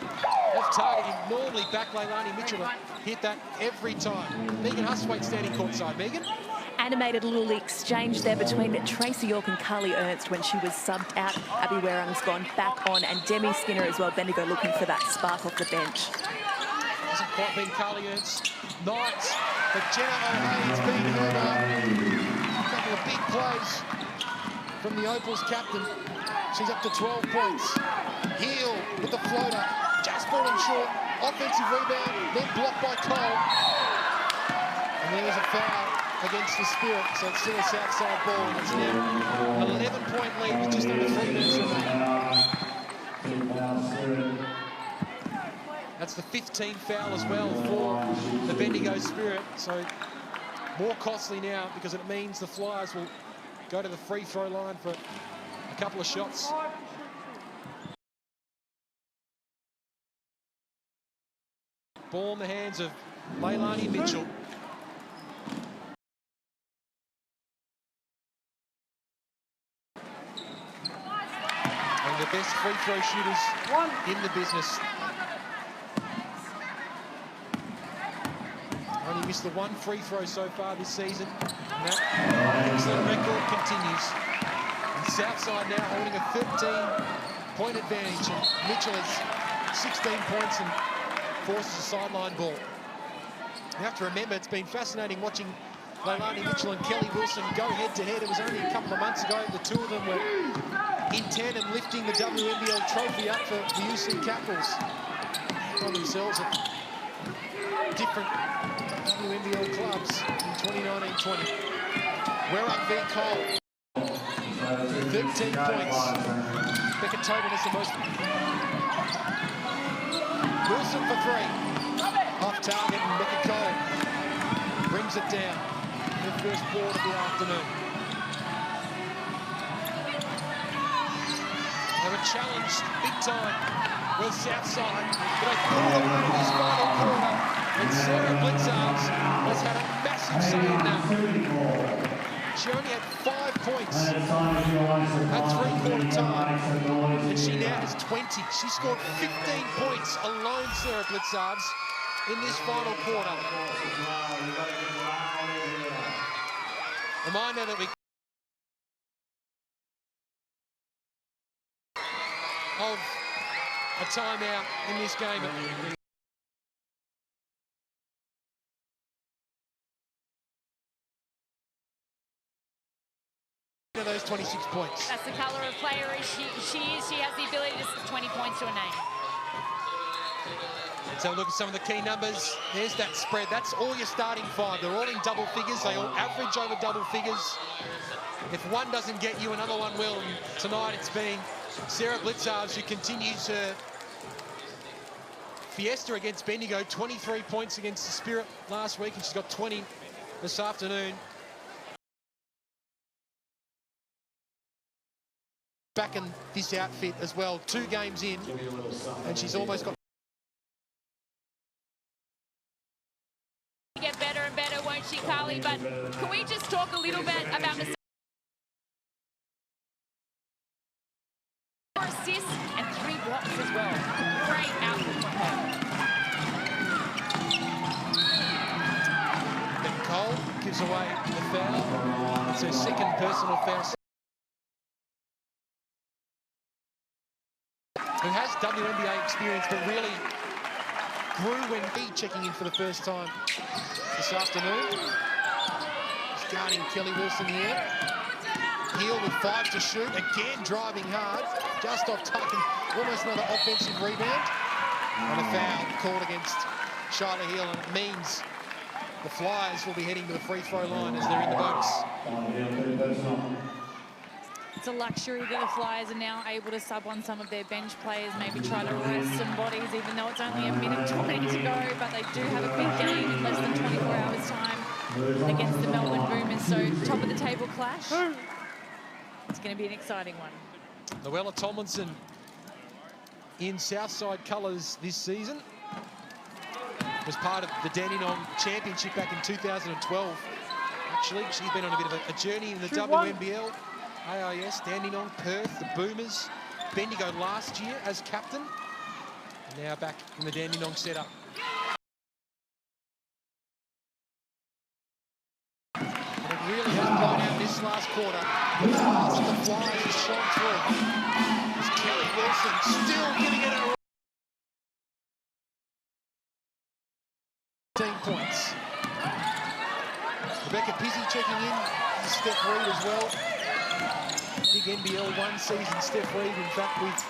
off target. Normally back Leilani Mitchell to hit that every time. Megan Huswaite standing courtside. Megan? Animated little exchange there between Tracy York and Carly Ernst when she was subbed out. Abby Warung's gone back on, and Demi Skinner as well. Bendigo looking for that spark off the bench. Hasn't quite been Carly Ernst's night, but Jenna O'Hare's been her a couple of big plays from the Opals captain. She's up to 12 points. Heel with the floater, just falling short. Offensive rebound, then blocked by Cole. And there's a foul against the Spirit, so it's still a Southside ball, and it's now an 11-point lead with just under 3 minutes remaining. That's the 15th foul as well for the Bendigo Spirit, so more costly now because it means the Flyers will go to the free throw line for a couple of shots. Ball in the hands of Leilani Mitchell. The best free throw shooters in the business. Only missed the 1 free throw so far this season. And that excellent record continues. And Southside now holding a 13-point advantage. And Mitchell has 16 points and forces a sideline ball. You have to remember, it's been fascinating watching Leilani Mitchell and Kelly Wilson go head-to-head. It was only a couple of months ago the two of them were in tandem lifting the WNBL trophy up for the UC Capitals. Find themselves at different WNBL clubs in 2019-20. We're up v. Cole. 13 points. Becca Tobin is the most. Wilson for 3. Off target, and Becca Cole brings it down. Her first ball of the afternoon. challenged big time with Southside. But they pulled it in this final quarter, and Sarah Blitzards has had a massive say in that. She only had 5 points at three-quarter time, and she now has 20. She scored 15 points alone, Sarah Blitzards, in this final quarter. Reminder that we of a timeout in this game. Those 26 points. That's the colour of player she is. She has the ability to 20 points to a name. Let's have a look at some of the key numbers. There's that spread. That's all your starting five. They're all in double figures. They all average over double figures. If one doesn't get you, another one will. And tonight it's been Sarah Blitzards who continues her fiesta against Bendigo. 23 points against the Spirit last week, and she's got 20 this afternoon. Back in this outfit as well, 2 games in, and she's almost got... Get better and better, won't she, Carly? But can we just talk a little bit about the 4 assists and 3 blocks as well? Great output from her. Then Cole gives away the foul. It's her second personal foul. Who has WNBA experience, but really grew when he checking in for the first time this afternoon. He's guarding Kelly Wilson here. Heel with 5 to shoot, again driving hard, just off tuck, and almost another offensive rebound. And a foul called against Charlotte Hill, and it means the Flyers will be heading to the free throw line as they're in the bonus. It's a luxury that the Flyers are now able to sub on some of their bench players, maybe try to rest some bodies, even though it's only a minute 20 to go, but they do have a big game in less than 24 hours time against the Melbourne Boomers. So top of the table clash. It's going to be an exciting one. Luella Tomlinson in Southside colours this season. Was part of the Dandenong Championship back in 2012. Actually, she's been on a bit of a journey in the WNBL. AIS, Dandenong, Perth, the Boomers, Bendigo last year as captain. And now back in the Dandenong setup. And it really has blown out this last quarter. The Flyers have shone through. As Kelly Wilson still giving it a 15 points. Becca Tobin checking in. Steph Reid as well. Big NBL 1 season Steph Reid, in fact, with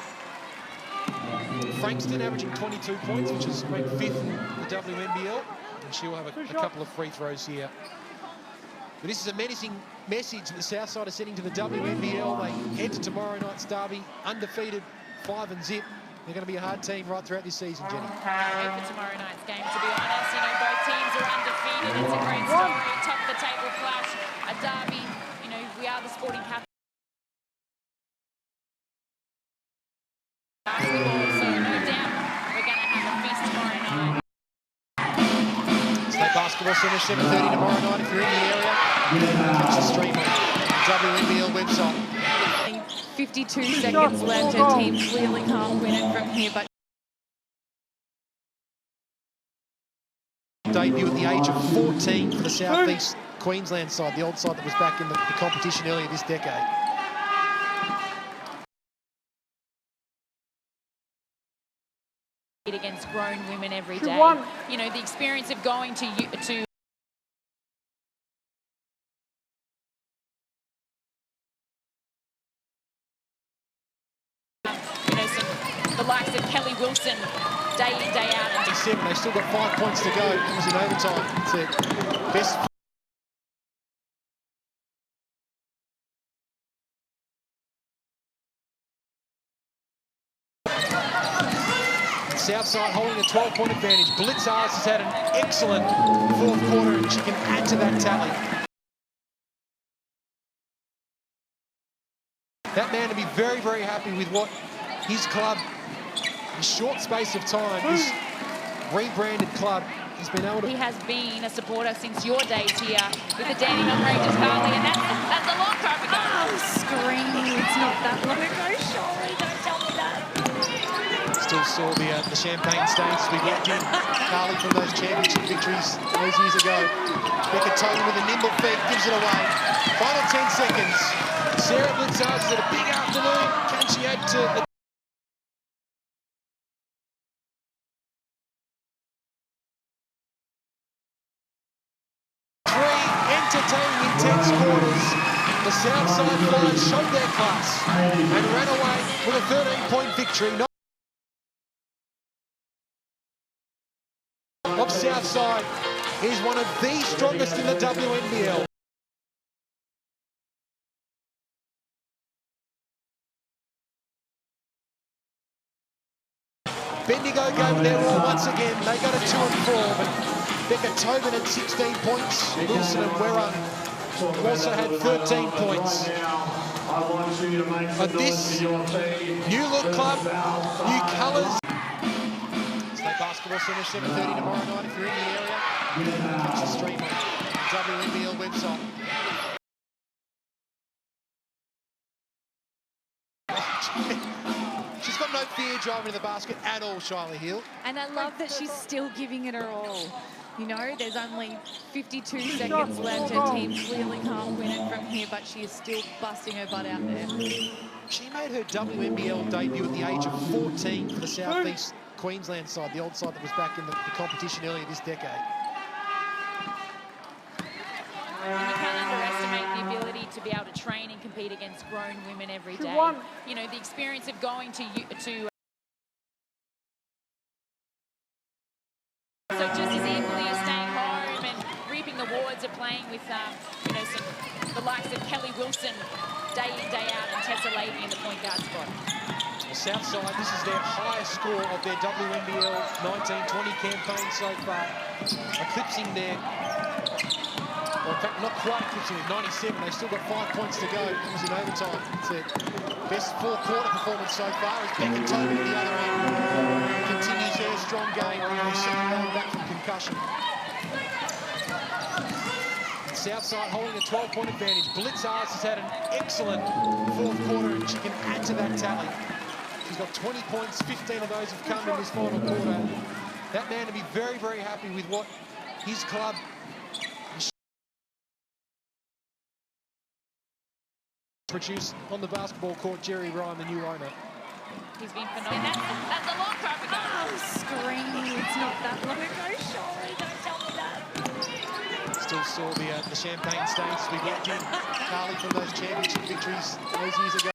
Frankston averaging 22 points, which is ranked 5th in the WNBL. And she'll have a couple of free throws here. But this is a menacing message that the Southside are sending to the WNBL. They head to tomorrow night's derby, undefeated, 5-0. They're going to be a hard team right throughout this season, Jenny. Can't wait for tomorrow night's game, to be honest. You know, both teams are undefeated. It's a great story. Top of the table clash, a derby. You know, we are the sporting capital. Basketball, so no doubt we're going to have a feast tomorrow night. State Basketball Centre, 7:30 tomorrow night. If you're in the area, catch the stream on the WNBL website. 52 seconds left. Her team clearly can't win it from here, but debut at the age of 14 for the South East Queensland side, the old side that was back in the competition earlier this decade. Against grown women every day. You know, the experience of going to you know, the likes of Kelly Wilson, day in, day out. And 7, they've still got 5 points to go. It was in overtime. It's their best. Southside holding a 12-point advantage. Blitzards has had an excellent 4th quarter, and she can add to that tally. That man to be very, very happy with what his club, in a short space of time, this rebranded club, he's been able to... He has been a supporter since your days here with the Dandenong Rangers, Carly, and that's a long time ago. Oh, scream. It's not that long ago, surely. Don't tell me that. Still saw the champagne stains we walked in, Carly, from those championship victories those years ago. Becca Tobin with a nimble feet, gives it away. Final 10 seconds. Sarah Blitzard has had a big afternoon. Can she add to the... Three entertaining, intense quarters. The Southside Flyers showed their class and ran away with a 13-point victory. Of Southside is one of the strongest in the WNBL. Bendigo gave their all once again. They got a 2-4, but Becca Tobin had 16 points. Wilson and Gherdan also had 13 points. But this new look club, new colours. State Basketball Centre, 7:30 tomorrow night. If you're in the area, catch the stream on the WNBL website. She's got no fear driving to the basket at all, Shyla Hill. And I love that she's still giving it her all. You know, there's only 52 seconds left. Her team clearly can't win it from here, but she is still busting her butt out there. She made her WNBL debut at the age of 14 for the South East Queensland side, the old side that was back in the competition earlier this decade. And you can't underestimate the ability to be able to train and compete against grown women every day. You know, the experience of going to so just as equally as staying home and reaping the rewards of playing with, you know, the likes of Kelly Wilson day in, day out, and Tessa Levy in the point guard spot. The Southside, this is their highest score of their WNBL 19-20 campaign so far, eclipsing their... Well, in fact, not quite eclipsing it, 97. They've still got 5 points to go. It was in overtime. It's their best four-quarter performance so far as Becca Tobin at the other end continues her strong game. They're coming back from concussion. Southside holding a 12-point advantage. Blitzard has had an excellent fourth quarter, and she can add to that tally. She's got 20 points, 15 of those have come in this final quarter. That man to be very, very happy with what his club produced on the basketball court. Jerry Ryan, the new owner. He's been phenomenal. That's a long time ago. Oh, scream. It's not that long ago, surely. Don't tell me that. Still saw the champagne stains we walked in, Carly, from those championship victories those years ago.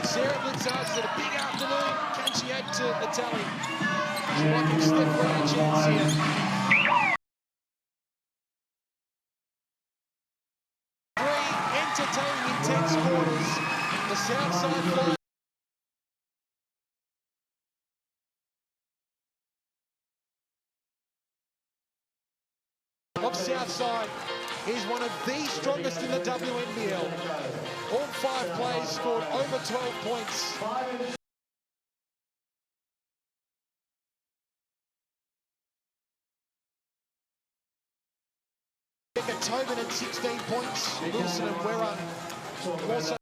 Sarah Blitzard has had a big afternoon. Can she add to the tally? She might give Steph Curry a chance here. Three entertaining, intense quarters. The Southside Flyers. Of Southside is one of the strongest in the WNBL. All 5 players scored over 12 points. Becca Tobin at 16 points. Wilson and Gherdan also